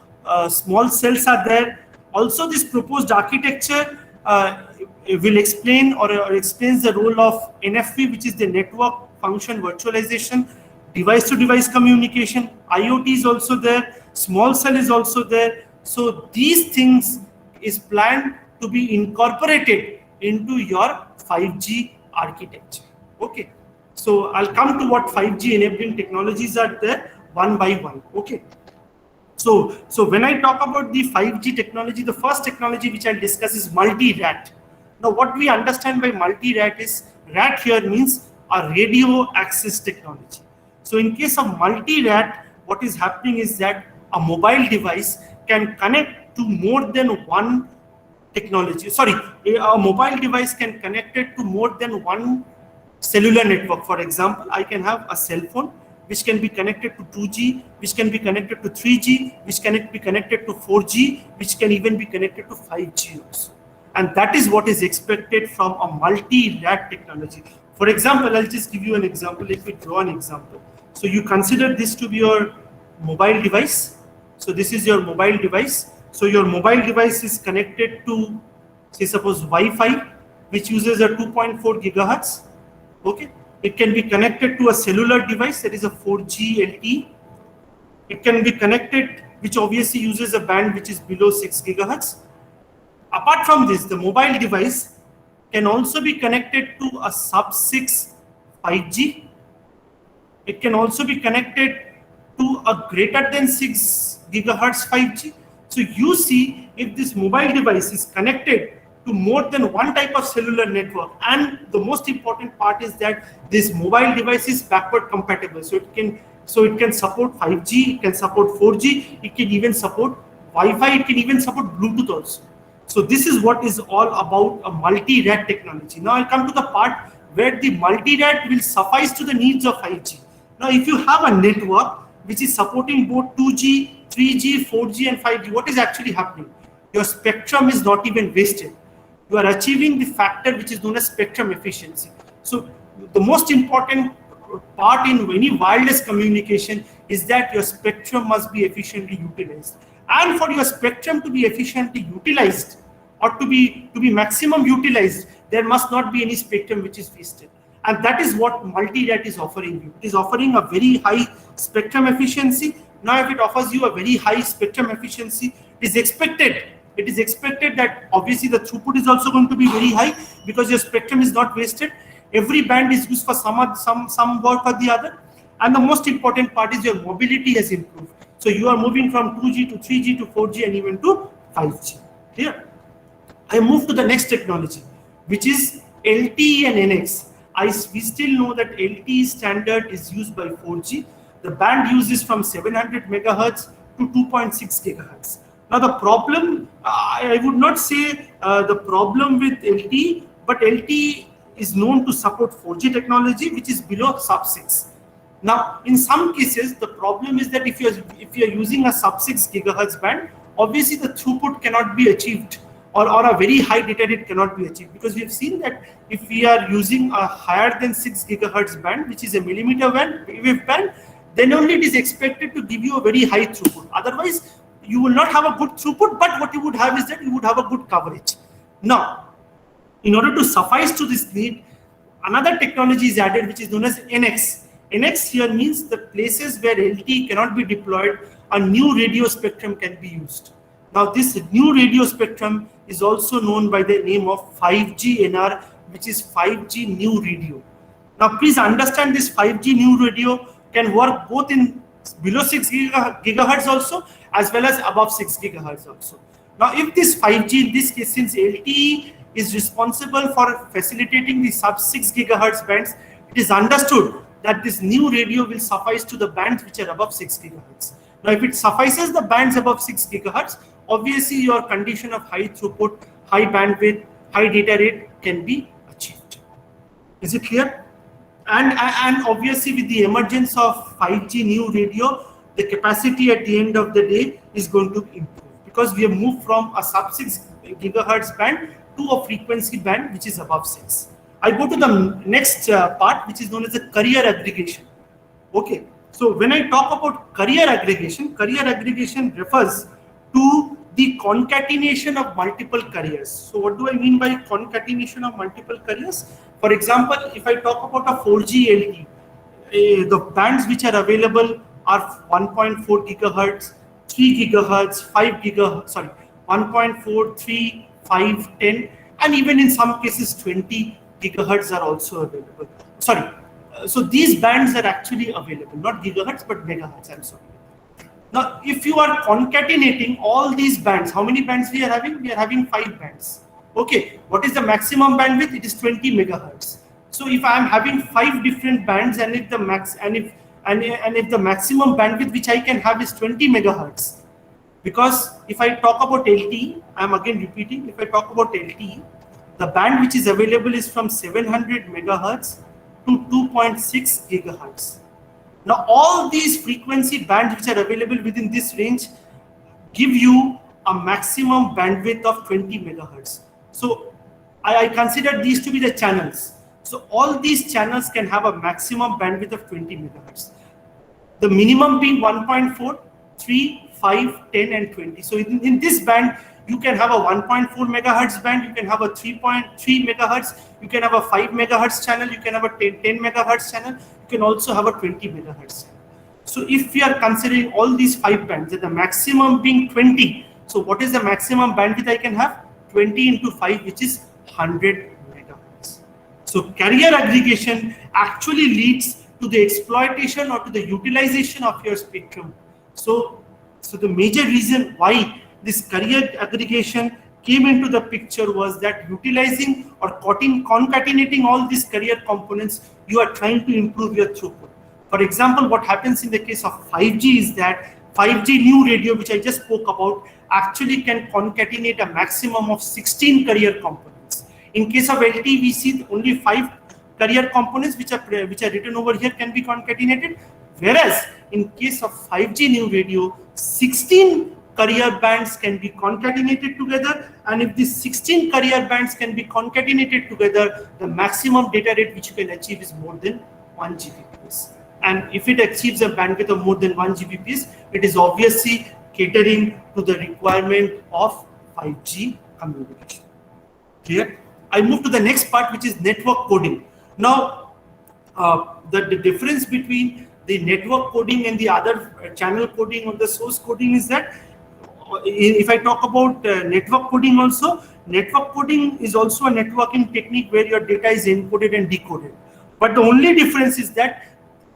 small cells are there. Also, this proposed architecture will explain or explains the role of NFV, which is the network function virtualization, device-to-device communication. IoT is also there. Small cell is also there. So these things is planned to be incorporated into your 5G architecture. Okay. So I'll come to what 5G enabling technologies are there one by one. Okay. So when I talk about the 5G technology, the first technology which I'll discuss is multi-RAT. Now what we understand by multi-RAT is, RAT here means a radio access technology. So in case of multi-RAT, what is happening is that a mobile device can connect to more than one technology. A mobile device can connect it to more than one cellular network. For example, I can have a cell phone which can be connected to 2G, which can be connected to 3G, which can be connected to 4G, which can even be connected to 5G also. And that is what is expected from a multi-RAT technology. For example, I'll just give you an example. Let me draw an example. So you consider this to be your mobile device. So this is your mobile device. So your mobile device is connected to, say, suppose Wi-Fi, which uses a 2.4 gigahertz. Okay. It can be connected to a cellular device, that is a 4G LTE. It can be connected, which obviously uses a band which is below 6 gigahertz. Apart from this, the mobile device can also be connected to a sub-6 5G. It can also be connected to a greater than 6 gigahertz 5G. So you see, if this mobile device is connected to more than one type of cellular network, and the most important part is that this mobile device is backward compatible. So it can support 5G, it can support 4G, it can even support Wi-Fi, it can even support Bluetooth also. So this is what is all about a multi-RAT technology. Now I come to the part where the multi-RAT will suffice to the needs of 5G. Now if you have a network which is supporting both 2G, 3G, 4G and 5G, what is actually happening? Your spectrum is not even wasted. You are achieving the factor which is known as spectrum efficiency. So the most important part in any wireless communication is that your spectrum must be efficiently utilized. And for your spectrum to be efficiently utilized or to be maximum utilized, there must not be any spectrum which is wasted. And that is what Multidat is offering you. It is offering a very high spectrum efficiency. Now, if it offers you a very high spectrum efficiency, it is expected that obviously the throughput is also going to be very high because your spectrum is not wasted. Every band is used for some work or the other. And the most important part is your mobility has improved. So you are moving from 2G to 3G to 4G and even to 5G. Clear? I move to the next technology, which is LTE and NX. We still know that LTE standard is used by 4G. The band uses from 700 megahertz to 2.6 gigahertz. Now the problem, I would not say the problem with LTE, but LTE is known to support 4G technology, which is below sub-6. Now, in some cases, the problem is that if you're using a sub-6 gigahertz band, obviously the throughput cannot be achieved, or a very high data rate cannot be achieved, because we have seen that if we are using a higher than 6 gigahertz band, which is a millimeter wave band, then only it is expected to give you a very high throughput. Otherwise, you will not have a good throughput, but what you would have is that you would have a good coverage. Now, in order to suffice to this need, another technology is added, which is known as NX. NX here means the places where LTE cannot be deployed, a new radio spectrum can be used. Now, this new radio spectrum is also known by the name of 5G NR, which is 5G new radio. Now, please understand this 5G new radio can work both in below 6 gigahertz also, as well as above 6 gigahertz also. Now, if this 5G, in this case, since LTE is responsible for facilitating the sub 6 gigahertz bands, it is understood that this new radio will suffice to the bands which are above 6 gigahertz. Now, if it suffices the bands above 6 gigahertz, obviously your condition of high throughput, high bandwidth, high data rate can be achieved. Is it clear? And obviously with the emergence of 5G new radio, the capacity at the end of the day is going to improve, because we have moved from a sub 6 gigahertz band to a frequency band which is above 6. I go to the next part, which is known as the carrier aggregation. Okay, so when I talk about carrier aggregation refers to the concatenation of multiple carriers. So what do I mean by concatenation of multiple carriers? For example, if I talk about a 4G LTE, the bands which are available are 1.4 gigahertz, 3 gigahertz, 5 gigahertz, 1.4, 3, 5, 10, and even in some cases 20 gigahertz are also available. So these bands are actually available, not gigahertz, but megahertz, I'm sorry. Now, if you are concatenating all these bands, how many bands we are having? We are having 5 bands. Okay, what is the maximum bandwidth? It is 20 megahertz. So if I am having 5 different bands, and if the maximum bandwidth which I can have is 20 megahertz, because if I talk about LTE, I am again repeating, if I talk about LTE, the band which is available is from 700 megahertz to 2.6 gigahertz. Now, all these frequency bands which are available within this range give you a maximum bandwidth of 20 megahertz. So I consider these to be the channels. So all these channels can have a maximum bandwidth of 20 megahertz. The minimum being 1.4, 3, 5, 10 and 20. So in this band, you can have a 1.4 megahertz band, you can have a 3.3 megahertz, you can have a 5 megahertz channel, you can have a 10 megahertz channel, you can also have a 20 megahertz channel. So if we are considering all these 5 bands, the maximum being 20, so what is the maximum bandwidth I can have? 20 into 5, which is 100 megahertz. So carrier aggregation actually leads to the exploitation or to the utilization of your spectrum. So the major reason why this carrier aggregation came into the picture was that utilizing or concatenating all these carrier components, you are trying to improve your throughput. For example, what happens in the case of 5G is that 5G new radio, which I just spoke about, actually can concatenate a maximum of 16 carrier components. In case of LTE, we see only 5 carrier components which are written over here can be concatenated, Whereas in case of 5G new radio, 16 carrier bands can be concatenated together, and if these 16 carrier bands can be concatenated together, the maximum data rate which you can achieve is more than 1 Gbps. And if it achieves a bandwidth of more than 1 Gbps, it is obviously catering to the requirement of 5G communication. Clear? I move to the next part, which is network coding. Now, the difference between the network coding and the other channel coding or the source coding is that if I talk about network coding also, network coding is also a networking technique where your data is encoded and decoded. But the only difference is that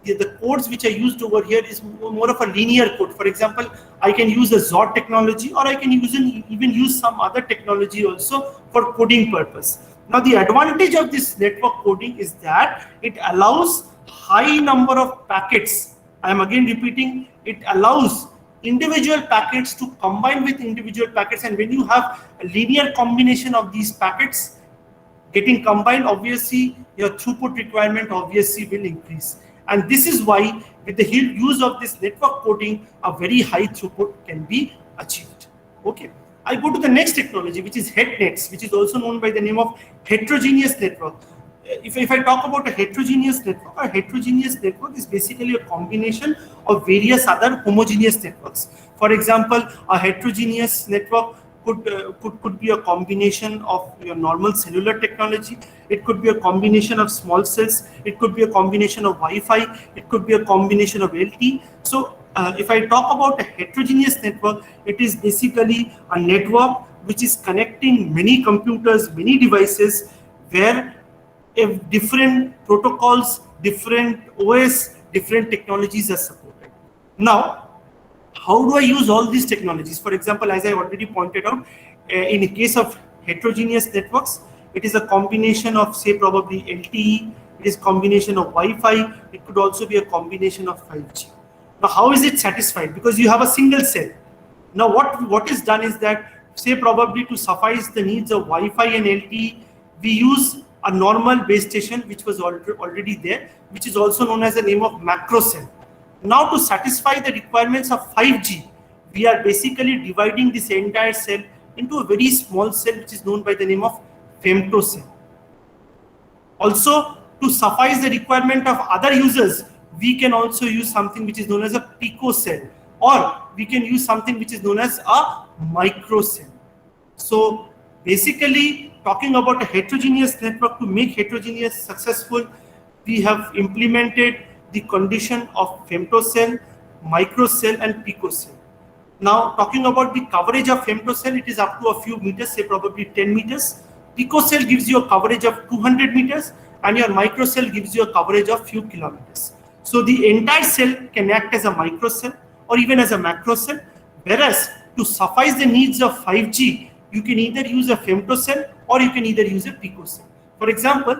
the codes which are used over here is more of a linear code. For example, I can use a XOR technology, or I can even use some other technology also for coding purpose. Now, the advantage of this network coding is that it allows high number of packets. I am again repeating, it allows individual packets to combine with individual packets, and when you have a linear combination of these packets getting combined, obviously your throughput requirement obviously will increase. And this is why with the use of this network coding, a very high throughput can be achieved. Okay, I go to the next technology, which is HETNets, which is also known by the name of heterogeneous network. If I talk about a heterogeneous network is basically a combination of various other homogeneous networks. For example, a heterogeneous network could be a combination of your normal cellular technology. It could be a combination of small cells. It could be a combination of Wi-Fi. It could be a combination of LTE. So if I talk about a heterogeneous network, it is basically a network which is connecting many computers, many devices, where if different protocols, different OS, different technologies are supported. Now, how do I use all these technologies? For example, as I already pointed out, in a case of heterogeneous networks, it is a combination of, say, probably LTE, it is a combination of Wi-Fi, it could also be a combination of 5G. Now, how is it satisfied? Because you have a single cell. Now, what is done is that, say, probably to suffice the needs of Wi-Fi and LTE, we use a normal base station which was already there, which is also known as the name of macro cell. Now, to satisfy the requirements of 5G, we are basically dividing this entire cell into a very small cell which is known by the name of femtocell. Also, to suffice the requirement of other users, we can also use something which is known as a picocell, or we can use something which is known as a microcell. So basically, talking about a heterogeneous network, to make heterogeneous successful, we have implemented the condition of femtocell, microcell, and picocell. Now, talking about the coverage of femtocell, it is up to a few meters, say probably 10 meters. Picocell gives you a coverage of 200 meters, and your microcell gives you a coverage of few kilometers. So the entire cell can act as a microcell or even as a macrocell, whereas to suffice the needs of 5G, you can either use a femtocell or you can either use a picocell. For example,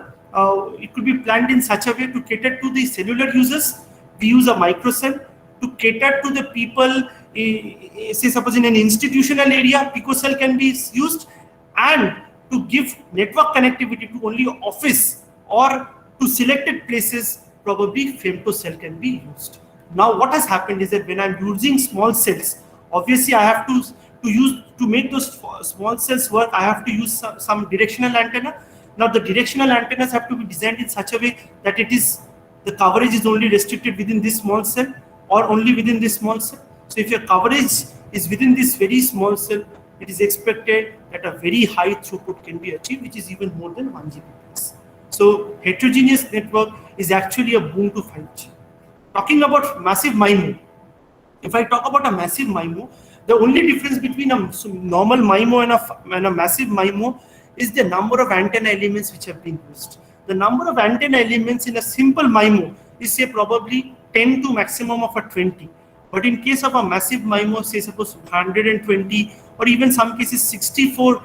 it could be planned in such a way to cater to the cellular users. We use a microcell. To cater to the people, say suppose in an institutional area, picocell can be used, and to give network connectivity to only office or to selected places, probably femtocell can be used. Now, what has happened is that when I'm using small cells, obviously I have to make those small cells work, I have to use some directional antenna. Now, the directional antennas have to be designed in such a way that the coverage is only restricted within this small cell or only within this small cell. So if your coverage is within this very small cell, it is expected that a very high throughput can be achieved, which is even more than 1 Gbps. So heterogeneous network is actually a boon to 5G. Talking about massive MIMO, if I talk about a massive MIMO, the only difference between a normal MIMO and a massive MIMO is the number of antenna elements which have been used. The number of antenna elements in a simple MIMO is, say, probably 10 to maximum of a 20. But in case of a massive MIMO, say suppose 120 or even some cases 64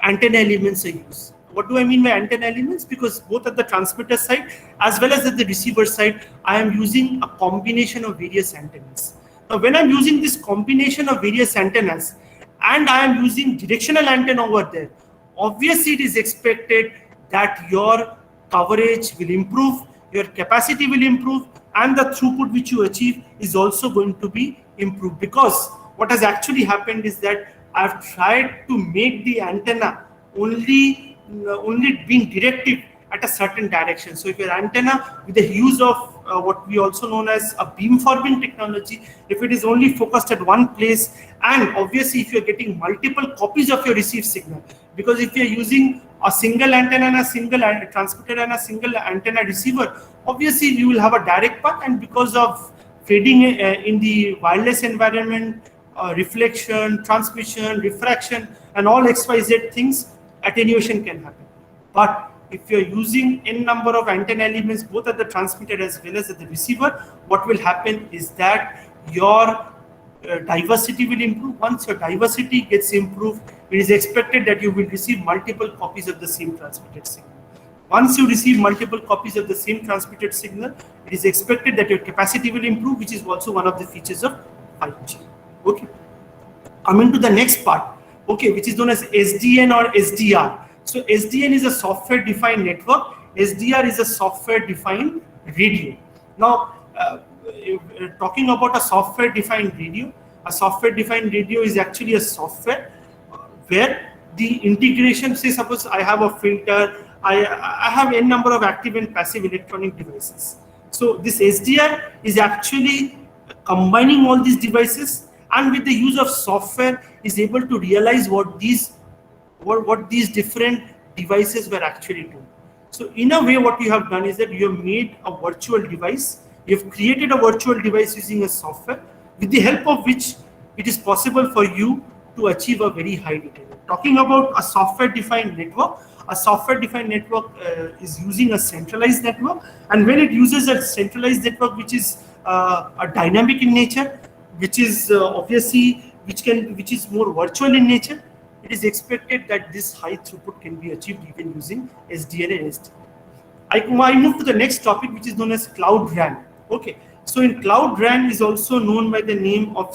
antenna elements are used. What do I mean by antenna elements? Because both at the transmitter side as well as at the receiver side, I am using a combination of various antennas. Now, when I'm using this combination of various antennas and I am using directional antenna over there, obviously it is expected that your coverage will improve, your capacity will improve, and the throughput which you achieve is also going to be improved, because what has actually happened is that I've tried to make the antenna only being directive at a certain direction. So if your antenna, with the use of what we also known as a beamforming technology, if it is only focused at one place, and obviously if you're getting multiple copies of your received signal, because if you're using a single antenna and a single transmitter and a single antenna receiver, obviously you will have a direct path, and because of fading in the wireless environment, reflection, transmission, refraction, and all XYZ things, attenuation can happen. But if you're using n number of antenna elements both at the transmitter as well as at the receiver, what will happen is that your diversity will improve. Once your diversity gets improved, it is expected that you will receive multiple copies of the same transmitted signal. Once you receive multiple copies of the same transmitted signal, it is expected that your capacity will improve, which is also one of the features of 5G. Okay. Coming to the next part, okay, which is known as SDN or SDR. So SDN is a software-defined network. SDR is a software-defined radio. Now, talking about a software-defined radio, a software-defined radio is actually a software where the integration, say suppose I have a filter, I have n number of active and passive electronic devices. So this SDR is actually combining all these devices, and with the use of software is able to realize what these different devices were actually doing. So in a way, what you have done is that you have made a virtual device. You have created a virtual device using a software, with the help of which it is possible for you to achieve a very high detail. Talking about a software-defined network, a software-defined network is using a centralized network, and when it uses a centralized network which is a dynamic in nature, which is obviously which is more virtual in nature, it is expected that this high throughput can be achieved even using SDN and SDN. I move to the next topic, which is known as Cloud RAN. Okay, so in Cloud RAN is also known by the name of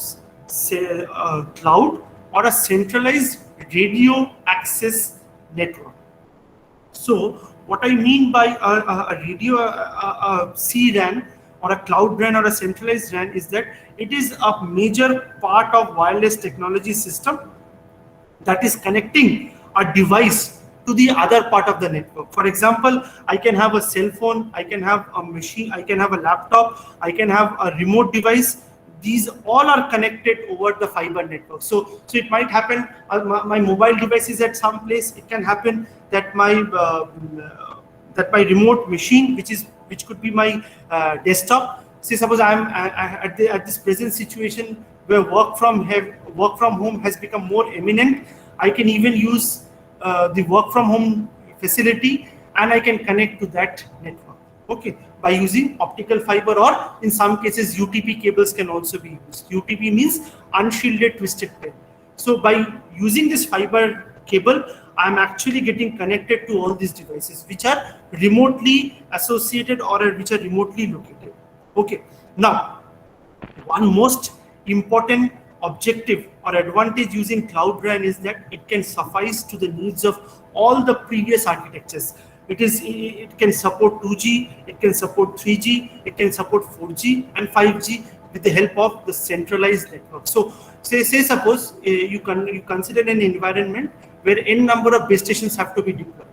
cloud or a centralized radio access network. So what I mean by a radio CRAN or a Cloud RAN or a centralized RAN is that it is a major part of wireless technology system that is connecting a device to the other part of the network. For example, I can have a cell phone, I can have a machine, I can have a laptop, I can have a remote device. These all are connected over the fiber network. So it might happen my mobile device is at some place. It can happen that my remote machine, which could be my desktop. Say suppose I am at this present situation where work from home has become more eminent. I can even use the work from home facility, and I can connect to that network. Okay, by using optical fiber, or in some cases UTP cables can also be used. UTP means unshielded twisted pair. So by using this fiber cable, I'm actually getting connected to all these devices which are remotely associated or which are remotely located. Okay, now one most important objective or advantage using Cloud RAN is that it can suffice to the needs of all the previous architectures. It can support 2G, it can support 3G, it can support 4G and 5G with the help of the centralized network. So say suppose you consider an environment where n number of base stations have to be deployed.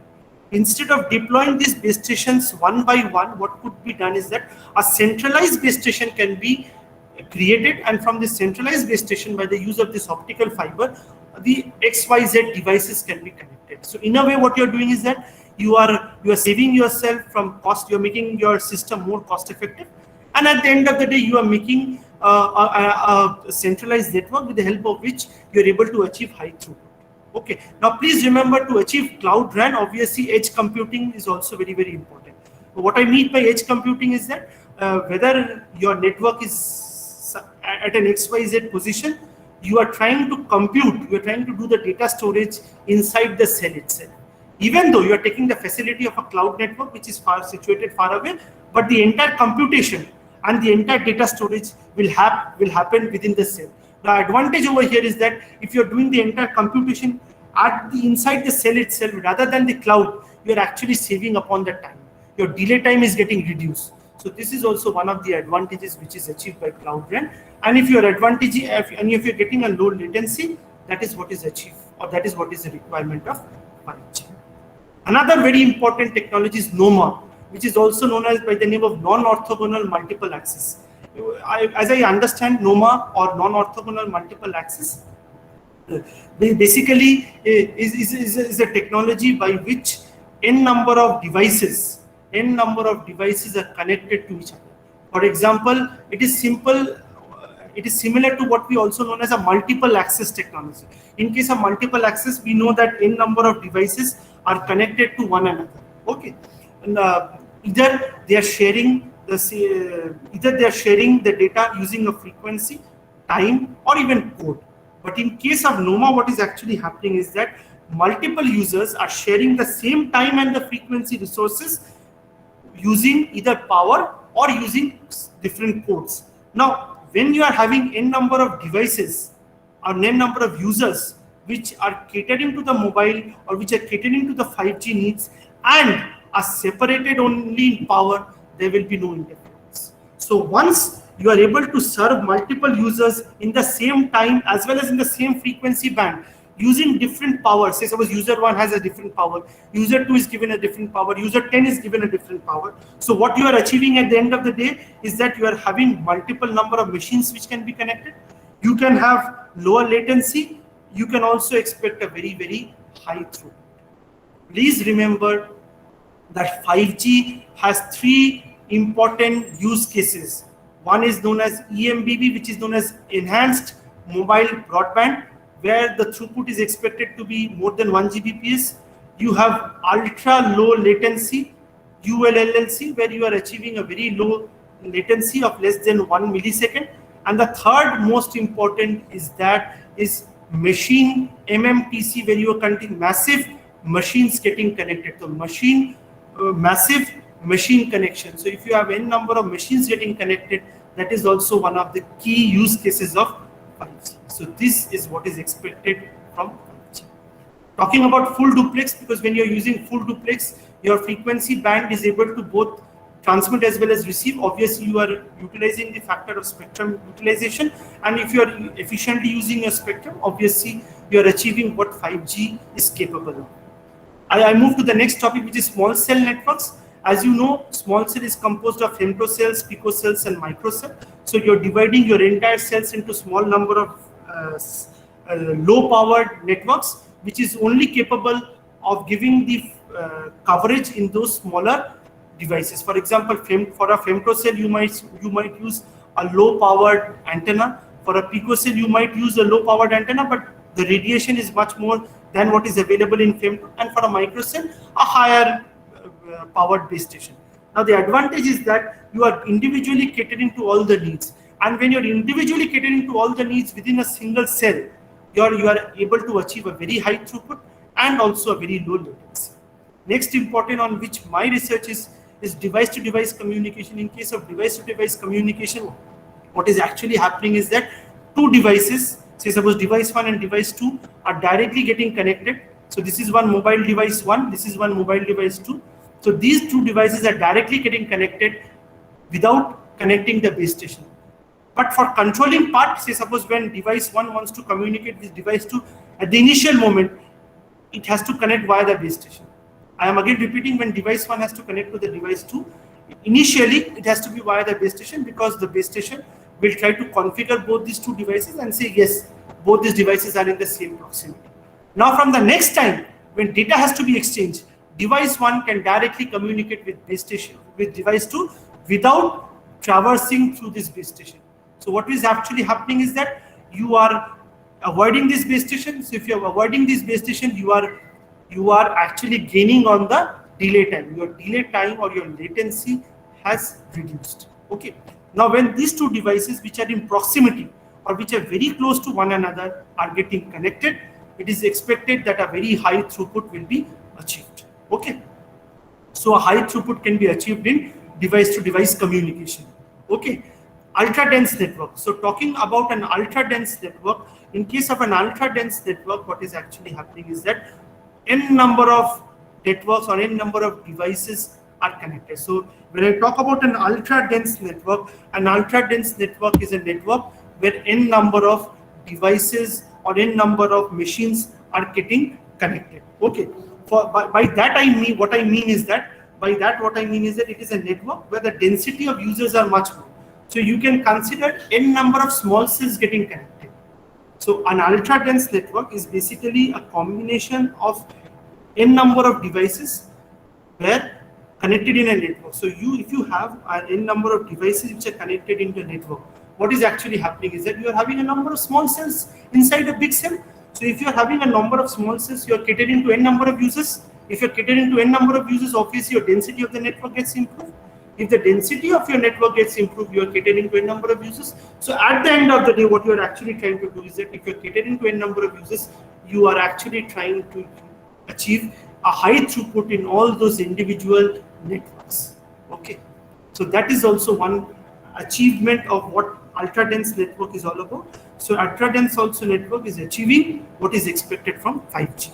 Instead of deploying these base stations one by one, what could be done is that a centralized base station can be created, and from this centralized base station, by the use of this optical fiber, the XYZ devices can be connected. So in a way, what you're doing is that you are saving yourself from cost. You're making your system more cost effective, and at the end of the day, you are making a centralized network with the help of which you're able to achieve high throughput. Okay. Now, please remember, to achieve Cloud RAN, obviously edge computing is also very, very important. What I mean by edge computing is that whether your network is at an XYZ position, you are trying to compute, you are trying to do the data storage inside the cell itself. Even though you are taking the facility of a cloud network which is situated far away, but the entire computation and the entire data storage will happen within the cell. The advantage over here is that if you're doing the entire computation inside the cell itself rather than the cloud, you're actually saving upon the time. Your delay time is getting reduced. So this is also one of the advantages which is achieved by Cloud RAN. And if you're getting a low latency, that is what is achieved, or that is what is the requirement of 5G. Another very important technology is NOMA, which is also known as by the name of non-orthogonal multiple access. As I understand, NOMA or non-orthogonal multiple access basically is a technology by which n number of devices are connected to each other. For example, it is simple. It is similar to what we also known as a multiple access technology. In case of multiple access, we know that n number of devices are connected to one another. Okay, and either they are sharing the data using a frequency, time, or even code. But in case of NOMA, what is actually happening is that multiple users are sharing the same time and the frequency resources using either power or using different codes. Now, when you are having n number of devices or n number of users which are catering to the mobile or which are catering to the 5G needs and are separated only in power, there will be no interference. So once you are able to serve multiple users in the same time as well as in the same frequency band using different power, say suppose user 1 has a different power, user 2 is given a different power, user 10 is given a different power. So what you are achieving at the end of the day is that you are having multiple number of machines which can be connected. You can have lower latency. You can also expect a very, very high throughput. Please remember that 5G has three important use cases. One is known as EMBB, which is known as Enhanced Mobile Broadband, where the throughput is expected to be more than 1 Gbps. You have ultra low latency, ULLC, where you are achieving a very low latency of less than 1 millisecond. And the third most important is machine MMTC, where you are connecting massive machines getting connected. So massive machine connection. So if you have n number of machines getting connected, that is also one of the key use cases of 5G. So this is what is expected from 5G. Talking about full duplex, because when you're using full duplex, your frequency band is able to both transmit as well as receive. Obviously, you are utilizing the factor of spectrum utilization, and if you are efficiently using your spectrum, obviously you are achieving what 5G is capable of. I move to the next topic, which is small cell networks. As you know, small cell is composed of femtocells, picocells, and microcell. So you're dividing your entire cells into small number of low-powered networks, which is only capable of giving the coverage in those smaller devices. For example, for a femtocell, you might use a low-powered antenna. For a picocell, you might use a low-powered antenna, but the radiation is much more than what is available in femto. And for a microcell, a higher powered base station. Now the advantage is that you are individually catering to all the needs, and when you're individually catering to all the needs within a single cell, you are able to achieve a very high throughput and also a very low latency. Next important on which my research is device to device communication. In case of device to device communication, what is actually happening is that two devices, say suppose device 1 and device 2, are directly getting connected. So this is one mobile device 1, this is one mobile device 2. So these two devices are directly getting connected without connecting the base station. But for controlling part, say suppose when device 1 wants to communicate with device 2, at the initial moment, it has to connect via the base station. I am again repeating, when device 1 has to connect to the device 2, initially it has to be via the base station, because the base station will try to configure both these two devices and say, yes, both these devices are in the same proximity. Now from the next time, when data has to be exchanged, device 1 can directly communicate with base station, with device 2, without traversing through this base station. So what is actually happening is that you are avoiding this base station. So if you are avoiding this base station, you are actually gaining on the delay time. Your delay time or your latency has reduced. Okay. Now when these two devices which are in proximity or which are very close to one another are getting connected, it is expected that a very high throughput will be achieved. Okay. So a high throughput can be achieved in device to device communication. Okay. Ultra dense network. So talking about an ultra dense network, in case of an ultra dense network, what is actually happening is that n number of networks or n number of devices are connected. So when I talk about an ultra-dense network is a network where n number of devices or n number of machines are getting connected. Okay. By that I mean what I mean is that it is a network where the density of users are much more. So you can consider n number of small cells getting connected. So an ultra-dense network is basically a combination of n number of devices where connected in a network. So if you have an n number of devices which are connected into a network, what is actually happening is that you are having a number of small cells inside a big cell. So if you are having a number of small cells, you are catering to n number of users. If you are catering to n number of users, obviously your density of the network gets improved. If the density of your network gets improved, you are catering to n number of users. So at the end of the day, what you are actually trying to do is that if you are catering to n number of users, you are actually trying to achieve a high throughput in all those individual networks. Okay, so that is also one achievement of what ultra-dense network is all about. So ultra-dense also network is achieving what is expected from 5G.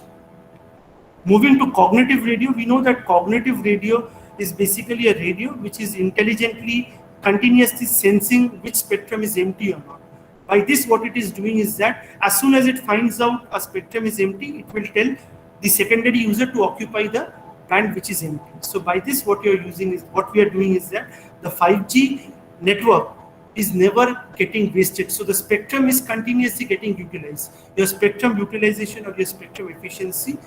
Moving to cognitive radio, we know that cognitive radio is basically a radio which is intelligently, continuously sensing which spectrum is empty or not. By this, what it is doing is that as soon as it finds out a spectrum is empty, it will tell the secondary user to occupy the band which is empty. So by this, what we are doing is that the 5G network is never getting wasted. So the spectrum is continuously getting utilized. Your spectrum utilization or your spectrum efficiency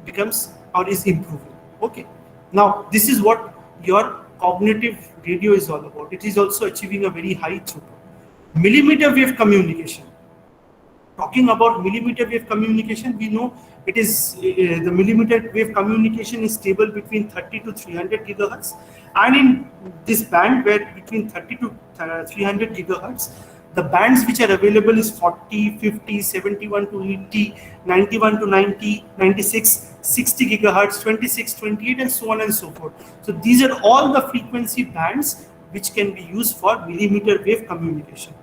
becomes or is improving. Okay. Now this is what your cognitive radio is all about. It is also achieving a very high throughput. Millimeter wave communication. Talking about millimeter wave communication, we know it is the millimeter wave communication is stable between 30 to 300 gigahertz, and in this band where between 30 to 300 gigahertz, the bands which are available is 40, 50, 71 to 80, 91 to 90, 96, 60 gigahertz, 26, 28, and so on and so forth. So these are all the frequency bands which can be used for millimeter wave communication.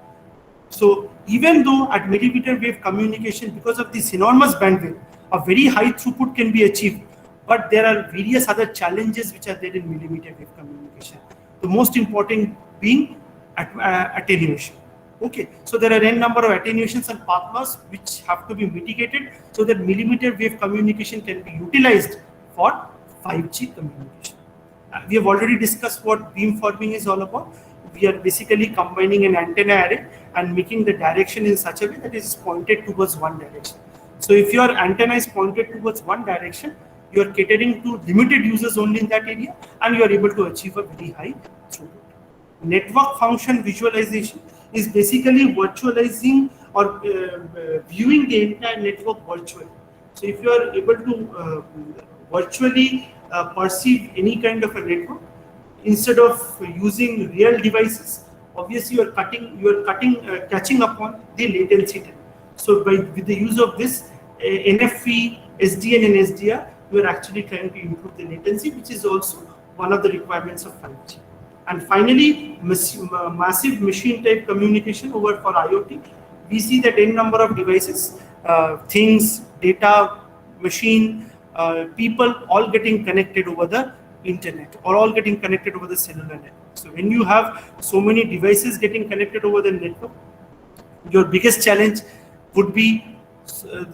So even though at millimeter wave communication, because of this enormous bandwidth, a very high throughput can be achieved, but there are various other challenges which are there in millimeter wave communication. The most important being attenuation. Okay, so there are n number of attenuations and path loss which have to be mitigated so that millimeter wave communication can be utilized for 5G communication. We have already discussed what beamforming is all about. We are basically combining an antenna array and making the direction in such a way that it is pointed towards one direction. So if your antenna is pointed towards one direction, you are catering to limited users only in that area, and you are able to achieve a very high throughput. Network function visualization is basically virtualizing or viewing the entire network virtually. So if you are able to virtually perceive any kind of a network, instead of using real devices, obviously you are catching upon the latency time. So with the use of this NFV, SDN and SDR, you are actually trying to improve the latency, which is also one of the requirements of 5G. And finally, massive machine type communication over for IoT. We see that n number of devices, things, data, machine, people all getting connected over the internet or all getting connected over the cellular network. So when you have so many devices getting connected over the network, your biggest challenge would be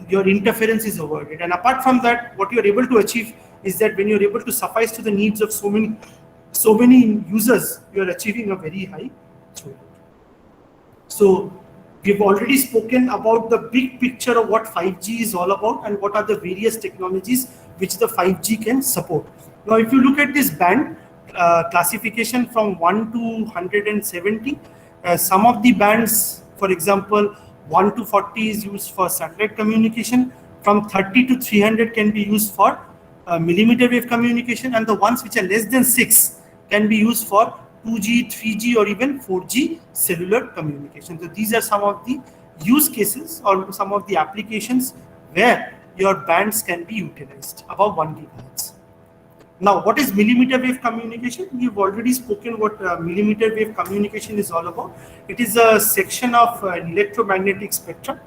your interference is avoided. And apart from that, what you are able to achieve is that when you are able to suffice to the needs of so many users, you are achieving a very high throughput. So we've already spoken about the big picture of what 5G is all about and what are the various technologies which the 5G can support. Now, if you look at this band classification from 1 to 170, some of the bands, for example, 1 to 40 is used for satellite communication. From 30 to 300 can be used for millimeter wave communication, and the ones which are less than 6 can be used for 2G, 3G, or even 4G cellular communication. So these are some of the use cases or some of the applications where your bands can be utilized above 1 gigahertz. Now, what is millimeter wave communication? We've already spoken what millimeter wave communication is all about. It is a section of an electromagnetic spectrum.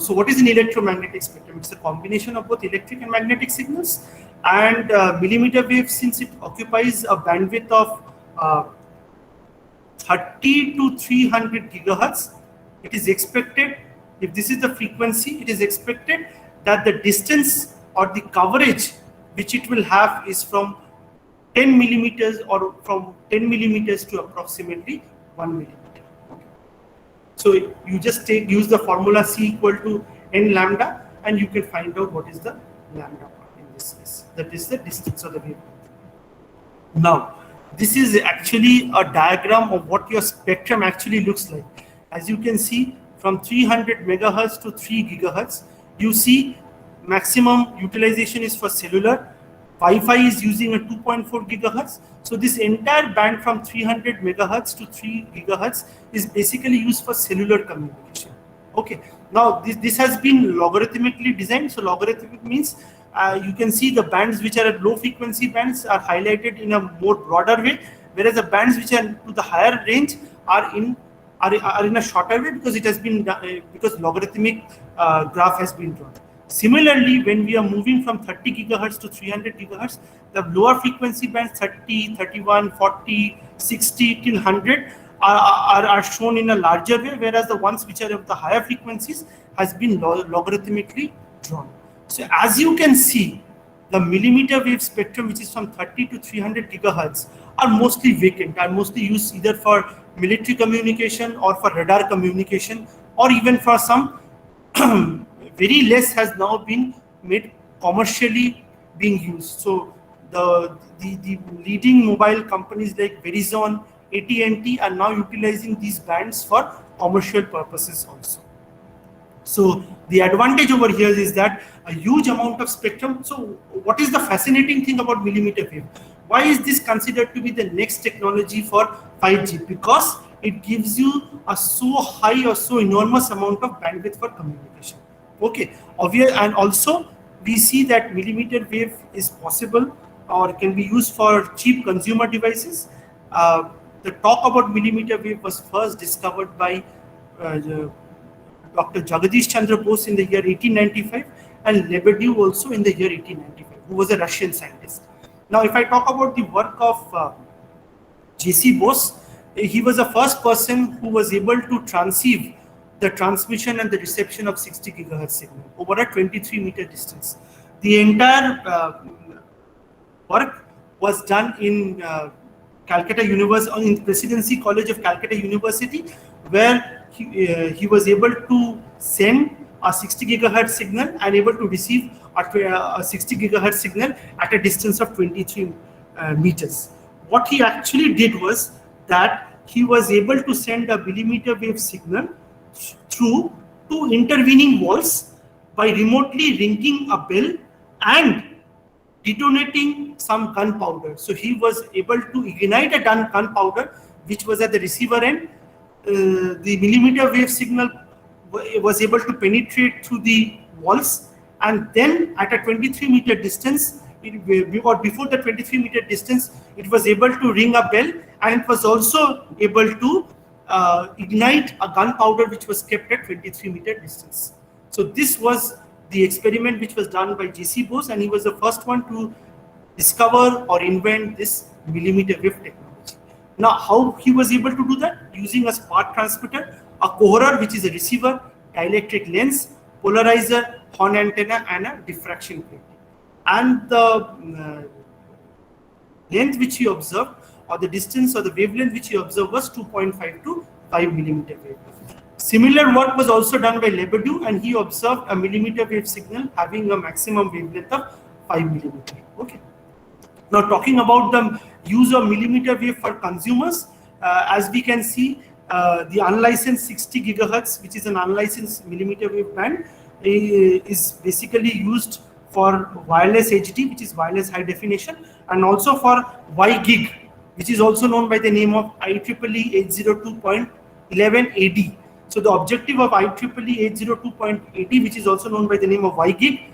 So what is an electromagnetic spectrum? It's a combination of both electric and magnetic signals. And millimeter wave, since it occupies a bandwidth of 30 to 300 gigahertz, it is expected, if this is the frequency, it is expected that the distance or the coverage which it will have is from 10 millimeters or from 10 millimeters to approximately 1 millimeter. So you just use the formula C equal to n lambda, and you can find out what is the lambda part in this case. That is the distance of the wavelength. Now, this is actually a diagram of what your spectrum actually looks like. As you can see, from 300 megahertz to 3 gigahertz, you see maximum utilization is for cellular. Wi-Fi is using a 2.4 gigahertz. So this entire band from 300 megahertz to 3 gigahertz is basically used for cellular communication. Okay. Now this has been logarithmically designed. So logarithmic means you can see the bands which are at low frequency bands are highlighted in a more broader way, whereas the bands which are to the higher range are in a shorter way, because it has been because logarithmic graph has been drawn. Similarly, when we are moving from 30 gigahertz to 300 gigahertz, the lower frequency bands 30, 31, 40, 60 till 100 are shown in a larger way, whereas the ones which are of the higher frequencies has been logarithmically drawn. So as you can see, the millimeter wave spectrum, which is from 30 to 300 gigahertz, are mostly vacant, are mostly used either for military communication or for radar communication, or even for some very less has now been made commercially being used. So the leading mobile companies like Verizon, AT&T are now utilizing these bands for commercial purposes also. So the advantage over here is that a huge amount of spectrum. So what is the fascinating thing about millimeter wave? Why is this considered to be the next technology for 5G? Because it gives you a so high or so enormous amount of bandwidth for communication. Okay, obvious, and also we see that millimeter wave is possible or can be used for cheap consumer devices. The talk about millimeter wave was first discovered by Dr. Jagadish Chandra Bose in the year 1895, and Lebedev also in the year 1895, who was a Russian scientist. Now, if I talk about the work of J.C. Bose, he was the first person who was able to transceive the transmission and the reception of 60 gigahertz signal over a 23-meter distance. The entire work was done in Calcutta University, in Presidency College of Calcutta University, where he was able to send a 60 gigahertz signal and able to receive a 60 gigahertz signal at a distance of 23 meters. What he actually did was that he was able to send a millimeter wave signal through two intervening walls by remotely ringing a bell and detonating some gunpowder. So he was able to ignite a gunpowder which was at the receiver end. The millimeter wave signal was able to penetrate through the walls, and then at a 23-meter distance, or before the 23-meter distance, it was able to ring a bell, and it was also able to ignite a gunpowder which was kept at 23-meter distance. So this was the experiment which was done by J.C. Bose, and he was the first one to discover or invent this millimeter wave technology. Now, how he was able to do that? Using a spark transmitter, a coherer, which is a receiver, dielectric lens, polarizer, horn antenna, and a diffraction plate. And the length which he observed, or the distance or the wavelength which he observed, was 2.5 to 5 millimeter wave. Similar work was also done by Lebedev, and he observed a millimeter wave signal having a maximum wavelength of 5 millimeter. Okay. Now, talking about the use of millimeter wave for consumers, as we can see, the unlicensed 60 gigahertz, which is an unlicensed millimeter wave band, is basically used for wireless HD, which is wireless high definition, and also for WiGig, which is also known by the name of IEEE 802.11ad. So the objective of IEEE 802.80, which is also known by the name of WiGig,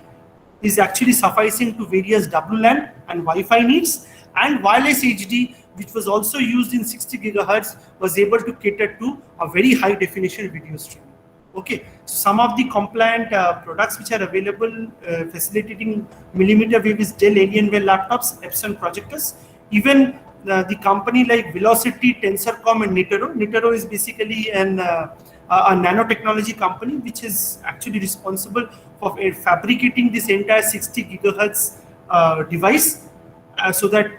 is actually sufficing to various WLAN and Wi-Fi needs, and wireless HD, which was also used in 60 gigahertz, was able to cater to a very high definition video stream. Okay, some of the compliant products which are available facilitating millimeter wave is Dell Alienware laptops, Epson projectors, even the company like Velocity, TensorCom and Nitero. Nitero is basically a nanotechnology company which is actually responsible for fabricating this entire 60 gigahertz device so that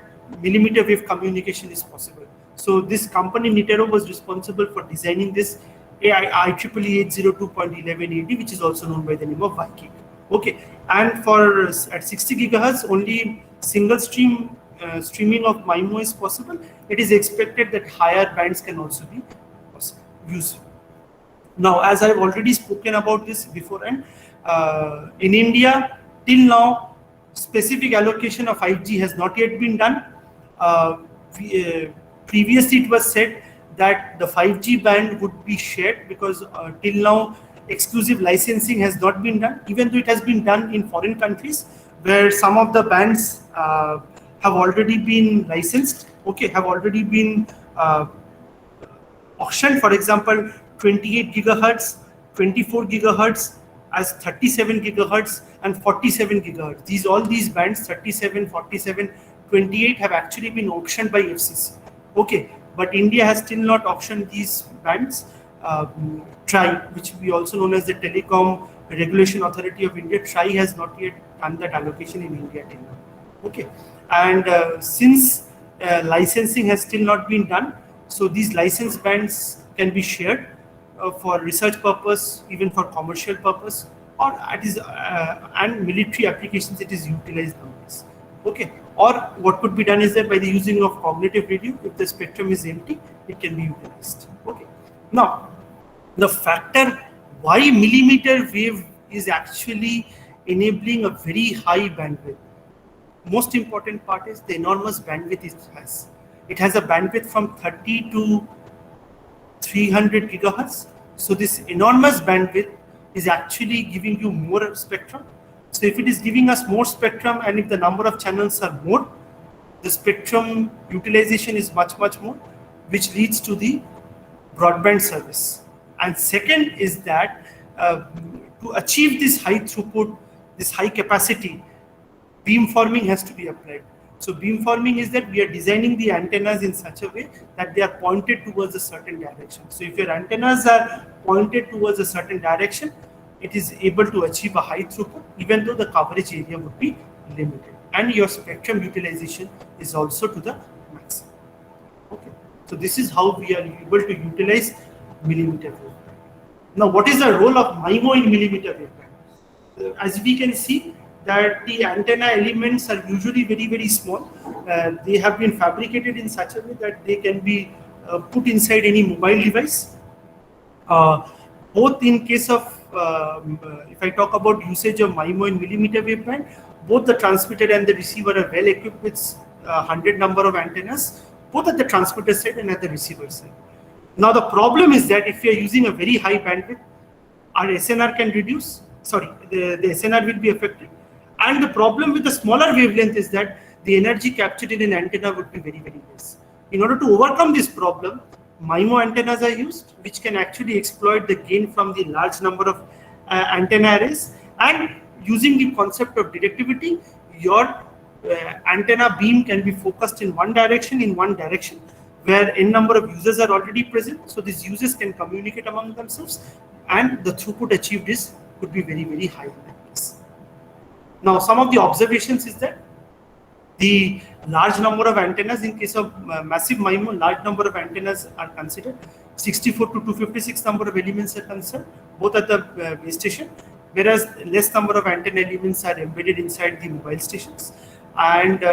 millimeter wave communication is possible. So this company Nitero was responsible for designing this IEEE 802.11 AD, which is also known by the name of Viking. Okay, and for at 60 gigahertz, only single stream streaming of MIMO is possible. It is expected that higher bands can also be used. Now, as I've already spoken about this before, and in India, till now, specific allocation of 5G has not yet been done. Previously, it was said that the 5G band would be shared because till now, exclusive licensing has not been done, even though it has been done in foreign countries where some of the bands have already been licensed, okay, have already been auctioned. For example, 28 gigahertz, 24 gigahertz, as 37 gigahertz and 47 gigahertz. All these bands, 37, 47, 28, have actually been auctioned by FCC. Okay, but India has still not auctioned these bands. TRAI, which we also known as the Telecom Regulation Authority of India, TRAI has not yet done that allocation in India till now. Okay, and since licensing has still not been done, so these license bands can be shared for research purpose, even for commercial purpose, or it is and military applications it is utilized nowadays. Okay, or what could be done is that by the using of cognitive radio, if the spectrum is empty, it can be utilized. Okay, now the factor why millimeter wave is actually enabling a very high bandwidth. Most important part is the enormous bandwidth it has. It has a bandwidth from 30 to 300 gigahertz. So this enormous bandwidth is actually giving you more spectrum. So if it is giving us more spectrum and if the number of channels are more, the spectrum utilization is much more, which leads to the broadband service. And second is that to achieve this high throughput, this high capacity, beamforming has to be applied. So beamforming is that we are designing the antennas in such a way that they are pointed towards a certain direction. So if your antennas are pointed towards a certain direction, it is able to achieve a high throughput, even though the coverage area would be limited. And your spectrum utilization is also to the maximum. Okay. So this is how we are able to utilize millimeter wave. Now, what is the role of MIMO in millimeter wave? As we can see, that the antenna elements are usually very small. They have been fabricated in such a way that they can be put inside any mobile device. Both in case of, if I talk about usage of MIMO in millimeter wave band, both the transmitter and the receiver are well equipped with 100 number of antennas, both at the transmitter side and at the receiver side. Now the problem is that if you are using a very high bandwidth, our SNR can reduce, the SNR will be affected. And the problem with the smaller wavelength is that the energy captured in an antenna would be very less. In order to overcome this problem, MIMO antennas are used, which can actually exploit the gain from the large number of antenna arrays. And using the concept of directivity, your antenna beam can be focused in one direction, where n number of users are already present. So these users can communicate among themselves, and the throughput achieved could be very high. Now, some of the observations is that the large number of antennas, in case of massive MIMO, large number of antennas are considered. 64 to 256 number of elements are concerned, both at the base station, whereas less number of antenna elements are embedded inside the mobile stations. And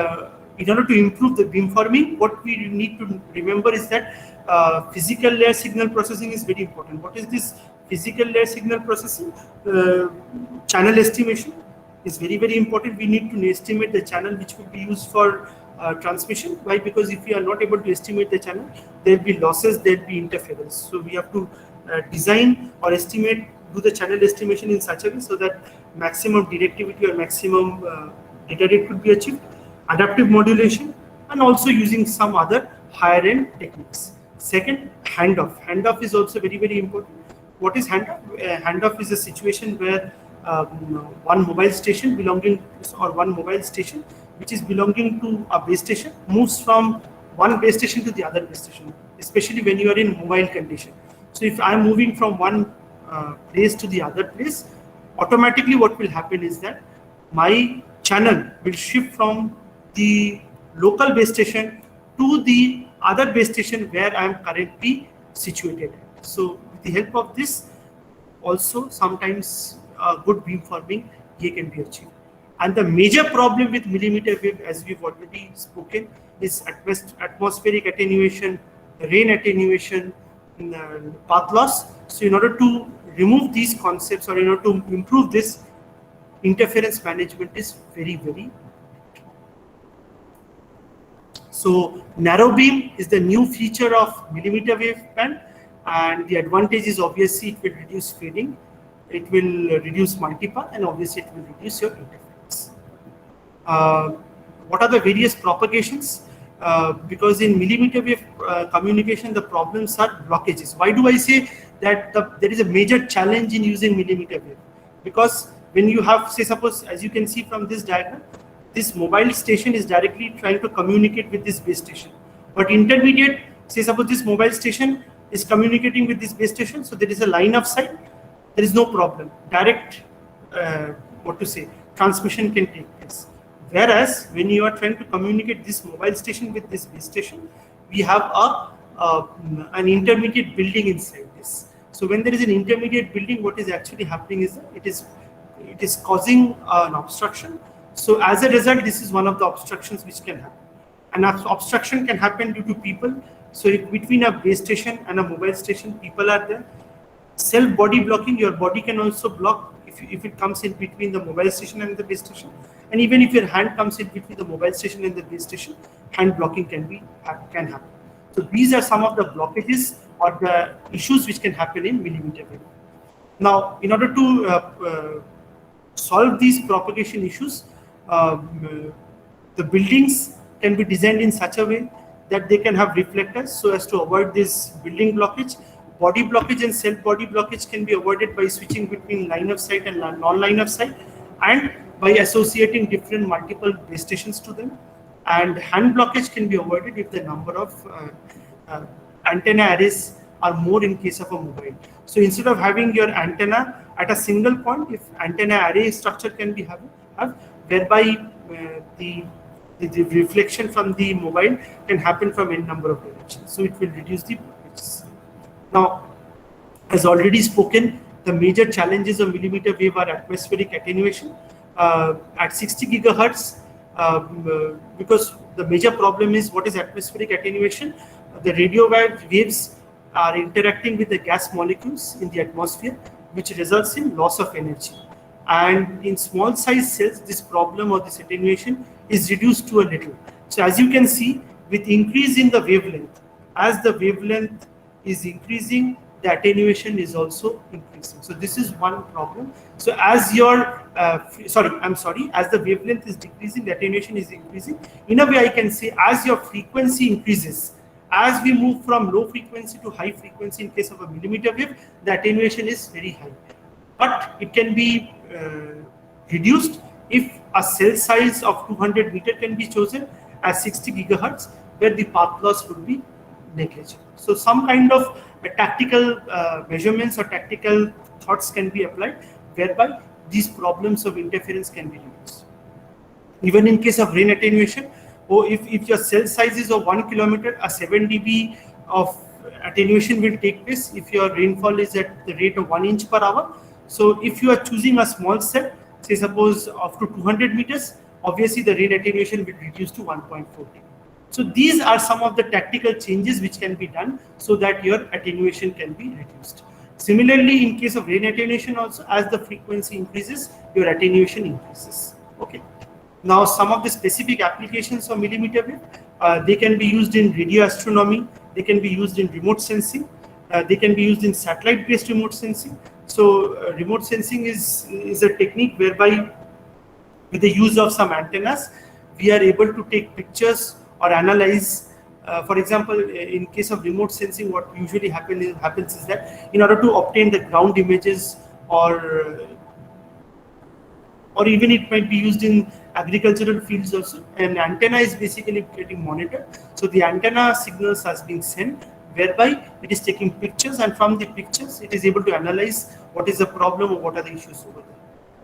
in order to improve the beamforming, what we need to remember is that physical layer signal processing is very important. What is this physical layer signal processing? Channel estimation is very important. We need to estimate the channel which would be used for transmission. Why? Because if we are not able to estimate the channel, there will be losses, there will be interference. So we have to design or estimate, do the channel estimation in such a way so that maximum directivity or maximum data rate could be achieved. Adaptive modulation, and also using some other higher end techniques. Second, handoff. Handoff is also very important. what is handoff? Handoff is a situation where one mobile station belonging or one mobile station which is belonging to a base station moves from one base station to the other base station, especially when you are in mobile condition. So if I am moving from one place to the other place, automatically what will happen is that my channel will shift from the local base station to the other base station where I am currently situated. So with the help of this, also sometimes good beamforming here can be achieved. And the major problem with millimeter wave, as we've already spoken, is atmospheric attenuation, rain attenuation, path loss. So in order to remove these concepts or in order to improve this, interference management is very, very. So narrow beam is the new feature of millimeter wave band, and the advantage is obviously it will reduce fading, it will reduce multipath, and obviously it will reduce your interference. What are the various propagations? Because in millimeter wave communication, the problems are blockages. Why do I say that there is a major challenge in using millimeter wave? Because when you have, say, suppose, as you can see from this diagram, this mobile station is directly trying to communicate with this base station. But intermediate, say, suppose this mobile station is communicating with this base station, so there is a line of sight, there is no problem. Direct, transmission can take place. Whereas when you are trying to communicate this mobile station with this base station, we have an intermediate building inside this. So when there is an intermediate building, what is actually happening is that it is causing an obstruction. So as a result, this is one of the obstructions which can happen. And obstruction can happen due to people. So if between a base station and a mobile station, people are there. Self body blocking, your body can also block if it comes in between the mobile station and the base station. And even if your hand comes in between the mobile station and the base station, hand blocking can happen. So these are some of the blockages or the issues which can happen in millimeter wave. Now, in order to solve these propagation issues, the buildings can be designed in such a way that they can have reflectors so as to avoid this building blockage. Body blockage and self body blockage can be avoided by switching between line of sight and non-line of sight, and by associating different multiple base stations to them. And hand blockage can be avoided if the number of antenna arrays are more in case of a mobile. So instead of having your antenna at a single point, if antenna array structure can be have whereby the reflection from the mobile can happen from any number of directions. So it will reduce the blockages. Now, as already spoken, the major challenges of millimeter wave are atmospheric attenuation at 60 gigahertz. Because the major problem is what is atmospheric attenuation? The radio waves are interacting with the gas molecules in the atmosphere, which results in loss of energy. And in small size cells, this problem or this attenuation is reduced to a little. So as you can see, with increase in the wavelength, as the wavelength is increasing, the attenuation is also increasing. So this is one problem. So as your, as the wavelength is decreasing, the attenuation is increasing. In a way, I can say as your frequency increases, as we move from low frequency to high frequency in case of a millimeter wave, the attenuation is very high. But it can be reduced if a cell size of 200 meter can be chosen as 60 gigahertz, where the path loss would be negligible. So some kind of tactical measurements or tactical thoughts can be applied, whereby these problems of interference can be reduced. Even in case of rain attenuation, or if your cell size is of 1 kilometer, a 7 dB of attenuation will take place if your rainfall is at the rate of 1 inch per hour. So if you are choosing a small cell, say suppose up to 200 meters, obviously the rain attenuation will reduce to 1.4 dB. So these are some of the tactical changes which can be done so that your attenuation can be reduced. Similarly, in case of rain attenuation also, as the frequency increases, your attenuation increases. Okay. Now, some of the specific applications of millimeter wave, they can be used in radio astronomy, they can be used in remote sensing, they can be used in satellite-based remote sensing. So, remote sensing is a technique whereby, with the use of some antennas, we are able to take pictures or analyze For example, in case of remote sensing, what usually happens is that in order to obtain the ground images, or even it might be used in agricultural fields also, an antenna is basically getting monitored. So the antenna signals has been sent, whereby it is taking pictures, and from the pictures it is able to analyze what is the problem or what are the issues over there.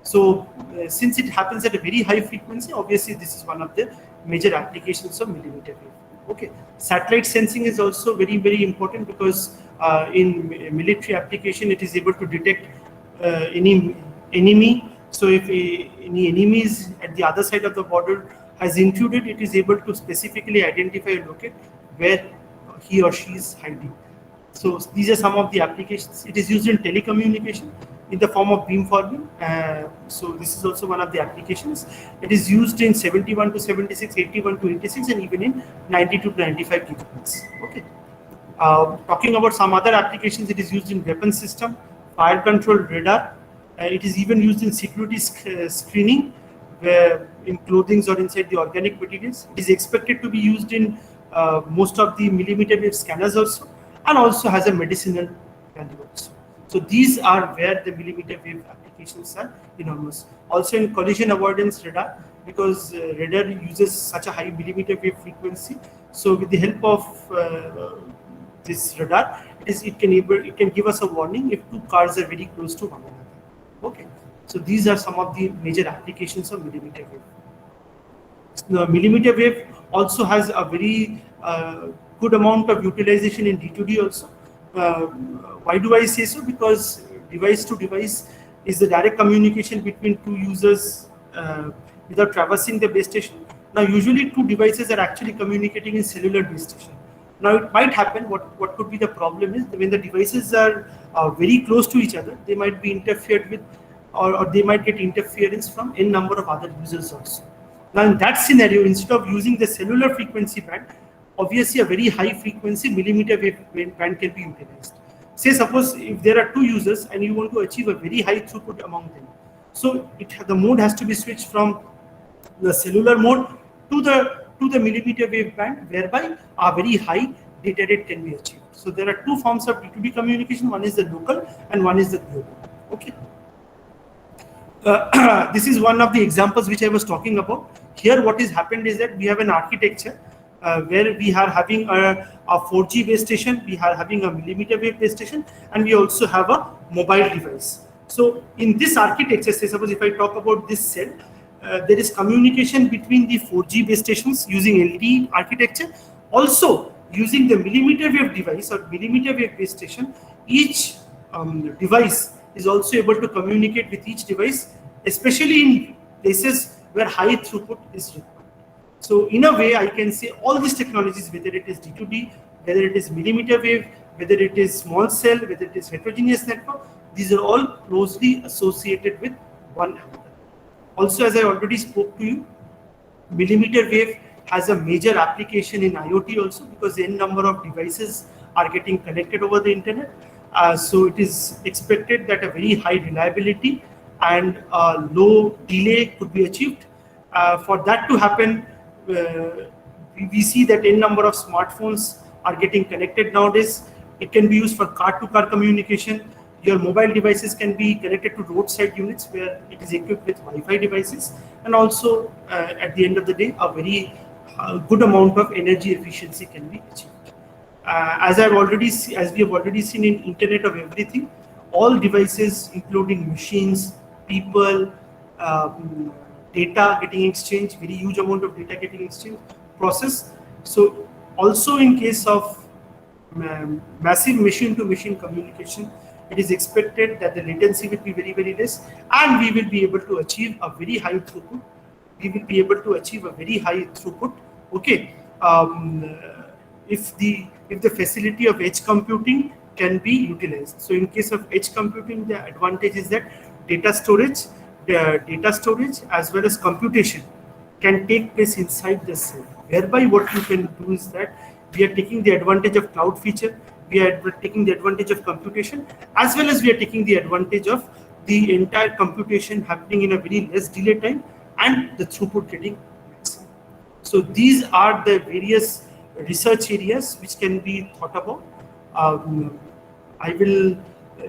So since it happens at a very high frequency, obviously this is one of the major applications of millimeter wave. Okay, satellite sensing is also very, very important, because in military application it is able to detect any enemy. So if any enemy is at the other side of the border has intruded, it is able to specifically identify and locate where he or she is hiding. So these are some of the applications. It is used in telecommunication in the form of beamforming. So this is also one of the applications. It is used in 71 to 76, 81 to 86, and even in 92 to 95 gigahertz. Okay. Talking about some other applications, it is used in weapon system, fire control radar. It is even used in security screening, where in clothing or inside the organic materials. It is expected to be used in most of the millimeter wave scanners also, and also has a medicinal value also. So these are where the millimeter wave applications are enormous. Also in collision avoidance radar, because radar uses such a high millimeter wave frequency. So with the help of this radar, it can give us a warning if two cars are very close to one another. Okay, so these are some of the major applications of millimeter wave. The millimeter wave also has a very good amount of utilization in D2D also. Why do I say so? Because device to device is the direct communication between two users without traversing the base station. Now usually two devices are actually communicating in cellular base station. Now it might happen, what could be the problem is when the devices are very close to each other, they might be interfered with, or they might get interference from n number of other users also. Now in that scenario, instead of using the cellular frequency band, obviously a very high frequency millimeter wave band can be utilized. Say suppose if there are two users and you want to achieve a very high throughput among them, so the mode has to be switched from the cellular mode to the millimeter wave band, whereby a very high data rate can be achieved. So there are two forms of D2D communication. One is the local and one is the global. Okay. This is one of the examples which I was talking about. Here what has happened is that we have an architecture where we are having a 4G base station, we are having a millimeter wave base station, and we also have a mobile device. So in this architecture, say suppose if I talk about this cell, there is communication between the 4G base stations using LTE architecture. Also using the millimeter wave device or millimeter wave base station, each device is also able to communicate with each device, especially in places where high throughput is required. So in a way, I can say all these technologies, whether it is D2D, whether it is millimeter wave, whether it is small cell, whether it is heterogeneous network, these are all closely associated with one another. Also, as I already spoke to you, millimeter wave has a major application in IoT also, because n number of devices are getting connected over the internet. So it is expected that a very high reliability and low delay could be achieved. For that to happen, we see that n number of smartphones are getting connected nowadays. It can be used for car-to-car communication. Your mobile devices can be connected to roadside units where it is equipped with Wi-Fi devices, and also at the end of the day, a very good amount of energy efficiency can be achieved. As we have already seen in Internet of Everything, all devices, including machines, people, data getting exchanged, very huge amount of data getting exchanged, process. So also in case of massive machine-to-machine communication, it is expected that the latency will be very, very less, and we will be able to achieve a very high throughput. Okay, if the facility of edge computing can be utilized. So in case of edge computing, the advantage is that data storage as well as computation can take place inside the cell. Whereby what you can do is that we are taking the advantage of cloud feature, we are taking the advantage of computation, as well as we are taking the advantage of the entire computation happening in a very less delay time and the throughput getting maximum. So these are the various research areas which can be thought about. I will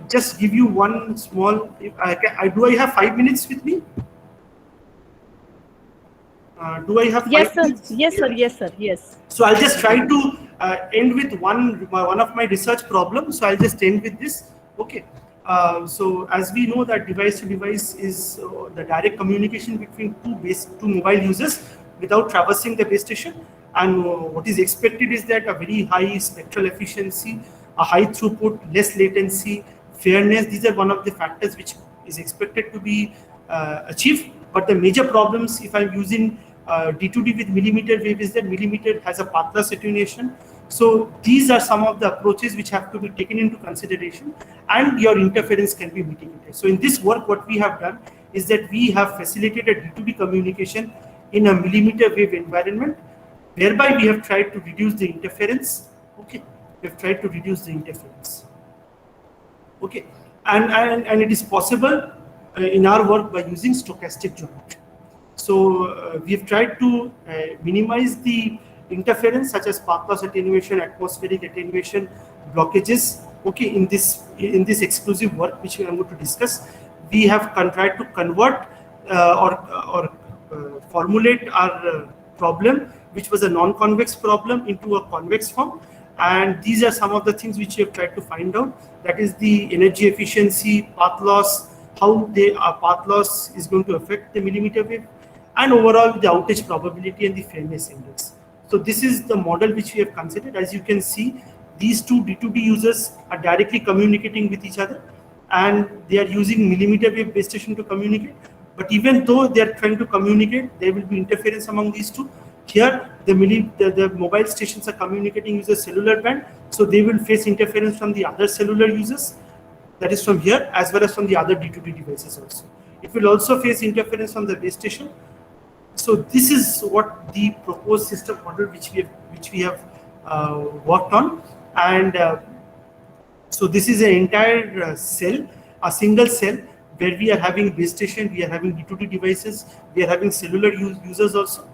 just give you one small. Do I have 5 minutes with me? Do I have 5 Yes, sir. minutes? Yes, sir. Yes, sir. Yes. So I'll just try to end with one of my research problems. So I'll just end with this. Okay. So as we know that device to device is the direct communication between two mobile users without traversing the base station. And what is expected is that a very high spectral efficiency, a high throughput, less latency, fairness. These are one of the factors which is expected to be achieved. But the major problems if I'm using D2D with millimeter wave is that millimeter has a pathless attenuation. So these are some of the approaches which have to be taken into consideration, and your interference can be mitigated. So in this work, what we have done is that we have facilitated D2D communication in a millimeter wave environment, whereby we have tried to reduce the interference. Okay, we have tried to reduce the interference. Okay, and it is possible in our work by using stochastic geometry. So we have tried to minimize the interference such as path loss attenuation, atmospheric attenuation, blockages. Okay, in this exclusive work which I am going to discuss, we have tried to convert or formulate our problem, which was a non-convex problem, into a convex form. And these are some of the things which we have tried to find out. That is the energy efficiency, path loss, how path loss is going to affect the millimeter wave, and overall the outage probability and the fairness index. So this is the model which we have considered. As you can see, these two D2D users are directly communicating with each other, and they are using millimeter wave base station to communicate. But even though they are trying to communicate, there will be interference among these two. Here, the mobile stations are communicating with a cellular band, so they will face interference from the other cellular users, that is from here, as well as from the other D2D devices also. It will also face interference from the base station. So this is what the proposed system model which we have worked on, and so this is an entire cell, a single cell, where we are having base station, we are having D2D devices, we are having cellular users also.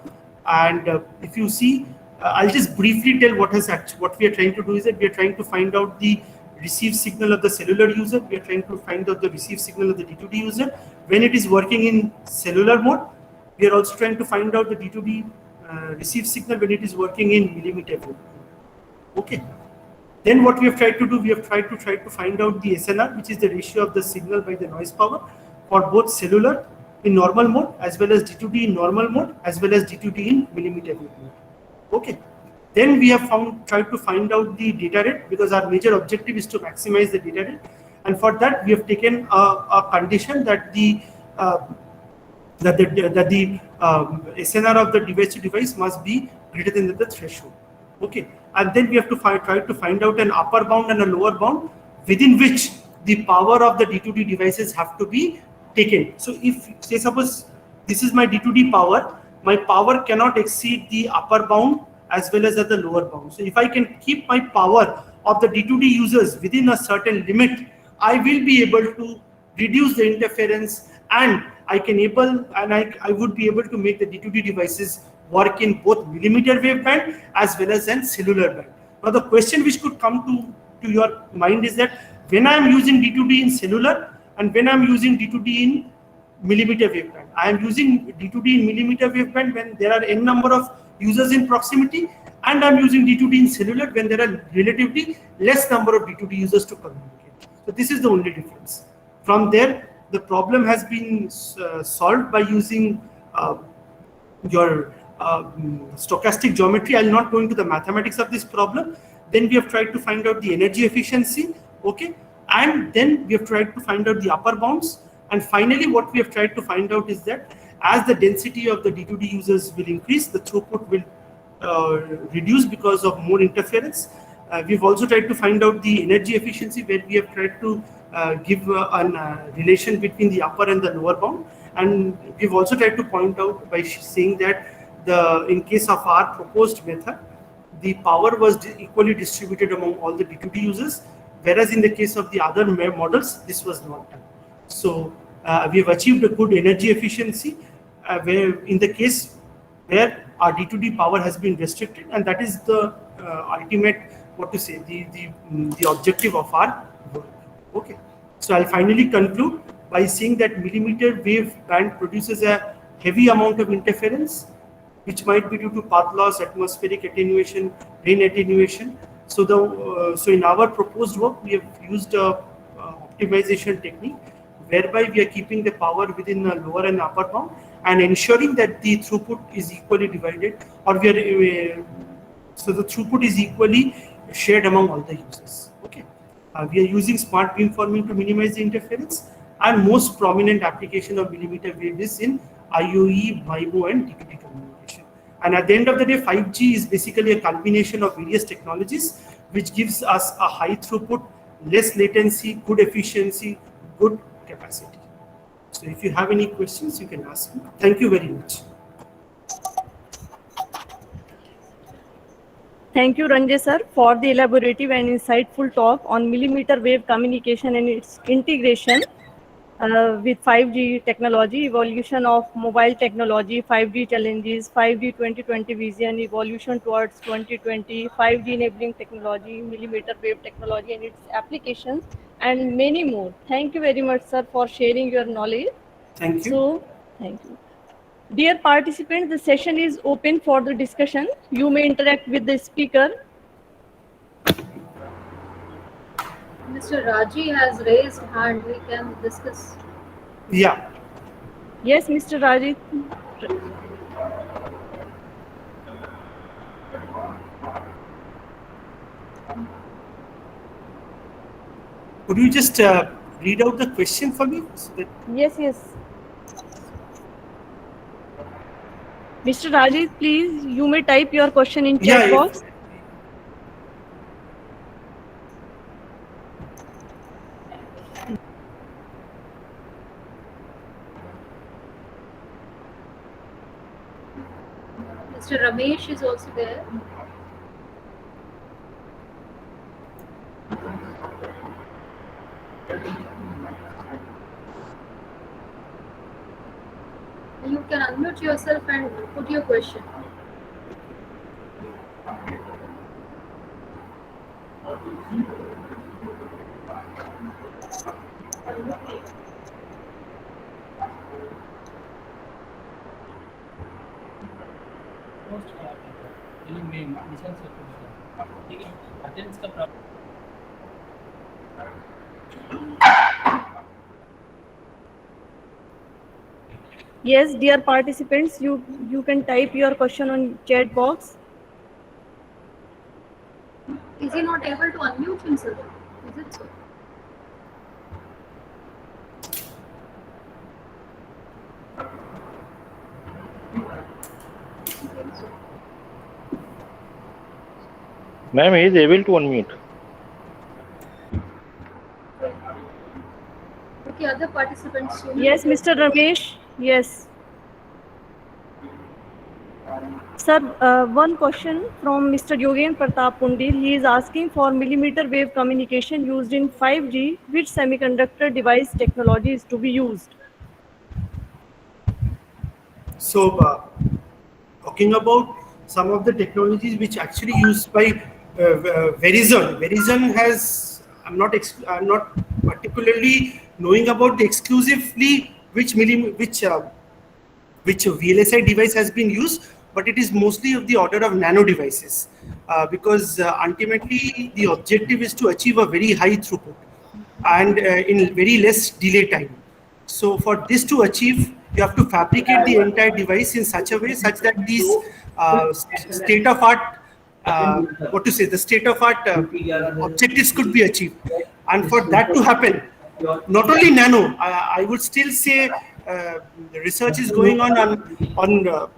And if you see, I'll just briefly tell what we are trying to do is that we are trying to find out the receive signal of the cellular user. We are trying to find out the receive signal of the D2D user when it is working in cellular mode. We are also trying to find out the D2D receive signal when it is working in millimeter wave. Okay. Then what we have tried to do, we have tried to find out the SNR, which is the ratio of the signal by the noise power for both cellular in normal mode as well as D2D in normal mode as well as D2D in millimeter wave mode. Okay. Then we have tried to find out the data rate, because our major objective is to maximize the data rate, and for that we have taken a condition that the SNR of the device to device must be greater than the threshold. Okay, and then we have to try to find out an upper bound and a lower bound within which the power of the D2D devices have to be taken. So if, say, suppose this is my D2D power, my power cannot exceed the upper bound as well as at the lower bound. So if I can keep my power of the D2D users within a certain limit, I will be able to reduce the interference, and I would be able to make the D2D devices work in both millimeter wave band as well as in cellular band. Now the question which could come to your mind is that when I am using D2D in cellular and when I am using D2D in millimeter wave band, I am using D2D in millimeter wave band when there are n number of users in proximity, and I am using D2D in cellular when there are relatively less number of D2D users to communicate. So this is the only difference. From there, the problem has been solved by using your stochastic geometry. I will not go into the mathematics of this problem. Then we have tried to find out the energy efficiency, okay, and then we have tried to find out the upper bounds, and finally what we have tried to find out is that as the density of the D2D users will increase, the throughput will reduce because of more interference. We've also tried to find out the energy efficiency, where we have tried to give a relation between the upper and the lower bound, and we've also tried to point out by saying that in case of our proposed method, the power was equally distributed among all the D2D users, whereas in the case of the other models, this was not done. So we have achieved a good energy efficiency, where in the case where our D2D power has been restricted, and that is the ultimate, the objective of our work. Okay. So I'll finally conclude by saying that millimeter wave band produces a heavy amount of interference, which might be due to path loss, atmospheric attenuation, rain attenuation. So so in our proposed work, we have used a optimization technique whereby we are keeping the power within the lower and upper bound and ensuring that the throughput is equally divided, or so the throughput is equally shared among all the users. Okay. We are using smart beamforming to minimize the interference, and most prominent application of millimeter wave is in IoE, MIMO, and DPD communication. And at the end of the day, 5G is basically a combination of various technologies which gives us a high throughput, less latency, good efficiency, good capacity. So if you have any questions, you can ask me. Thank you very much. Thank you, Ranjay sir, for the elaborative and insightful talk on millimeter wave communication and its integration with 5G technology, evolution of mobile technology, 5G challenges, 5G 2020 vision, evolution towards 2020, 5G enabling technology, millimeter wave technology and its applications, and many more. Thank you very much, sir, for sharing your knowledge. Thank you. So, thank you. Dear participants, the session is open for the discussion. You may interact with the speaker. Mr. Raji has raised hand. We can discuss. Yeah. Yes, Mr. Rajit. Could you just read out the question for me? So that Yes. Mr. Rajit, please, you may type your question in chat box. Mr. Ramesh is also there. You can unmute yourself and put your question. Yes, dear participants, you can type your question on chat box. Is he not able to unmute himself? Is it so? Ma'am, he is able to unmute. Okay, other participants. Yes, Mr. Ramesh. Yes. Sir, one question from Mr. Yogen Pratap Pundil. He is asking for millimeter wave communication used in 5G. Which semiconductor device technology is to be used? So, talking about some of the technologies which actually used by Verizon. Verizon has, I'm not particularly knowing about the exclusively which VLSI device has been used, but it is mostly of the order of nano devices, because ultimately the objective is to achieve a very high throughput and in very less delay time. So for this to achieve, you have to fabricate the entire device in such a way such that these state-of-art objectives could be achieved. And for that to happen, not only nano, I would still say the research is going on a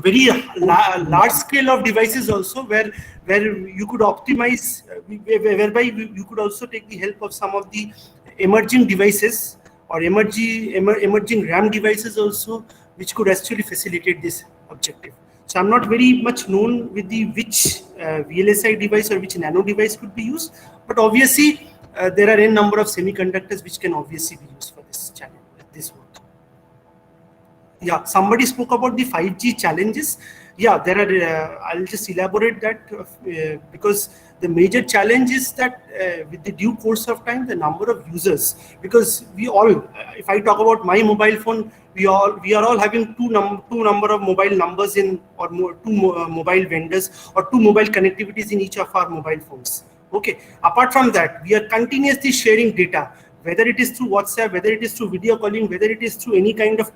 very large scale of devices also, where you could optimize, whereby you could also take the help of some of the emerging devices or emerging RAM devices also, which could actually facilitate this objective. So I'm not very much known with which VLSI device or which nano device could be used, but obviously there are a number of semiconductors which can obviously be used for this challenge, this work. Yeah, somebody spoke about the 5G challenges. yeah, there are, I'll just elaborate that because the major challenge is that with the due course of time, the number of users, because we all, if I talk about my mobile phone, we are all having two number of mobile numbers in, or mobile vendors, or two mobile connectivities in each of our mobile phones. Okay. Apart from that, we are continuously sharing data, whether it is through WhatsApp, whether it is through video calling, whether it is through any kind of,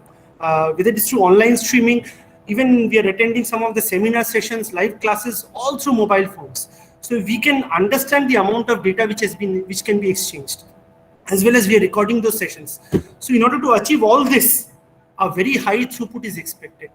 whether it is through online streaming. Even we are attending some of the seminar sessions, live classes, all through mobile phones. So we can understand the amount of data which can be exchanged, as well as we are recording those sessions. So in order to achieve all this, a very high throughput is expected.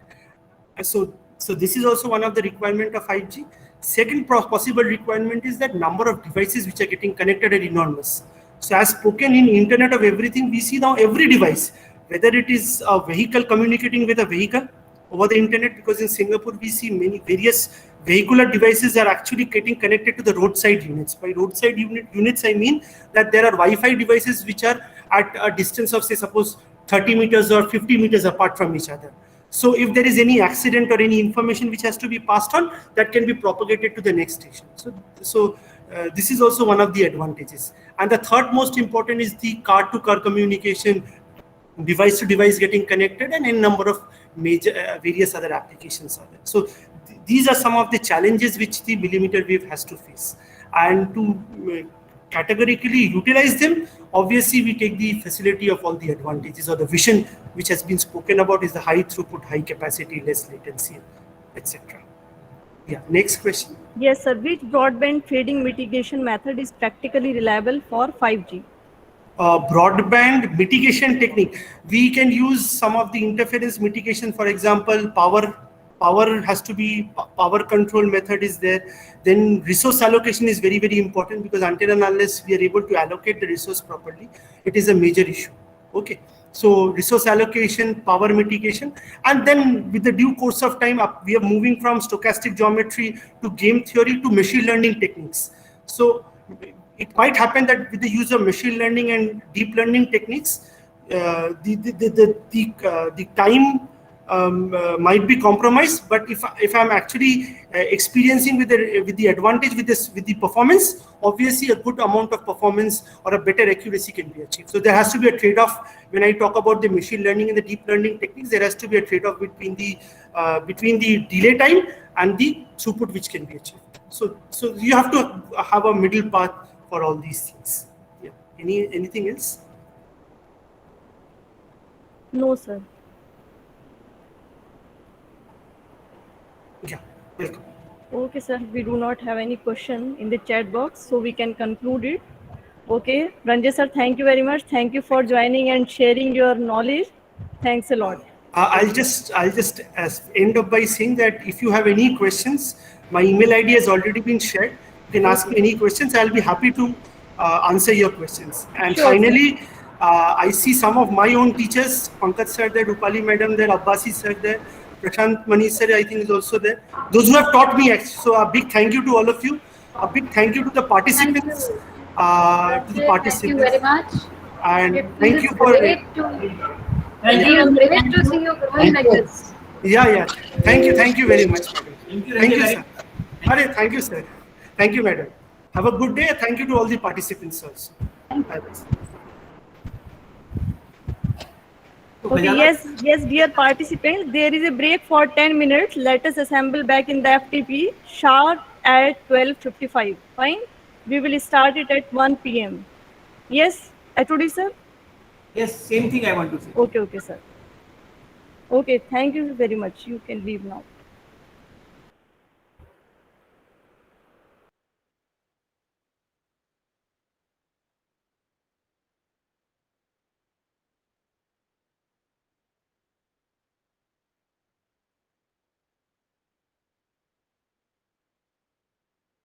So this is also one of the requirement of 5G. Second possible requirement is that number of devices which are getting connected are enormous. So as spoken in Internet of Everything, we see now every device, whether it is a vehicle communicating with a vehicle over the internet, because in Singapore we see many various vehicular devices are actually getting connected to the roadside units. By roadside units, I mean that there are Wi-Fi devices which are at a distance of, say, suppose 30 meters or 50 meters apart from each other. So if there is any accident or any information which has to be passed on, that can be propagated to the next station. So this is also one of the advantages. And the third most important is the car-to-car communication, device to device getting connected, and a number of major various other applications are there. So these are some of the challenges which the millimeter wave has to face, and to categorically utilize them, obviously we take the facility of all the advantages, or the vision which has been spoken about is the high throughput, high capacity, less latency, etc. Yeah, next question. Yes, sir. Which broadband fading mitigation method is practically reliable for 5G? Broadband mitigation technique. We can use some of the interference mitigation. For example, power has to be, power control method is there. Then resource allocation is very, very important, because until and unless we are able to allocate the resource properly, it is a major issue. Okay. So resource allocation, power mitigation, and then with the due course of time, we are moving from stochastic geometry to game theory to machine learning techniques. So it might happen that with the use of machine learning and deep learning techniques, the time might be compromised. But if I'm actually experiencing with the advantage with the performance, obviously a good amount of performance or a better accuracy can be achieved. So there has to be a trade-off. When I talk about the machine learning and the deep learning techniques, there has to be a trade-off between the delay time and the throughput which can be achieved. So you have to have a middle path for all these things. Yeah. Anything else? No, sir. Yeah, welcome. Okay, sir. We do not have any question in the chat box, so we can conclude it. Okay, Ranjay sir, thank you very much. Thank you for joining and sharing your knowledge. Thanks a lot. I'll just end up by saying that if you have any questions, my email ID has already been shared. You can ask me any questions. I'll be happy to answer your questions. And sure, finally, I see some of my own teachers, Pankaj sir there, Rupali madam there, Abbasi sir there, Prashant Mani sir I think is also there. Those who have taught me, so a big thank you to all of you. A big thank you to the participants. Thank you very much. And thank you for it. Thank you. Great to see you growing like this. Yeah. Thank you very much, madam. Thank you, sir. Thank you, sir. Thank you, madam. Have a good day. Thank you to all the participants also. Okay, yes, dear participants, there is a break for 10 minutes. Let us assemble back in the FTP sharp at 12:55. Fine. We will start it at 1 p.m. Yes, HOD sir? Yes, same thing I want to say. Okay, sir. Okay, thank you very much. You can leave now.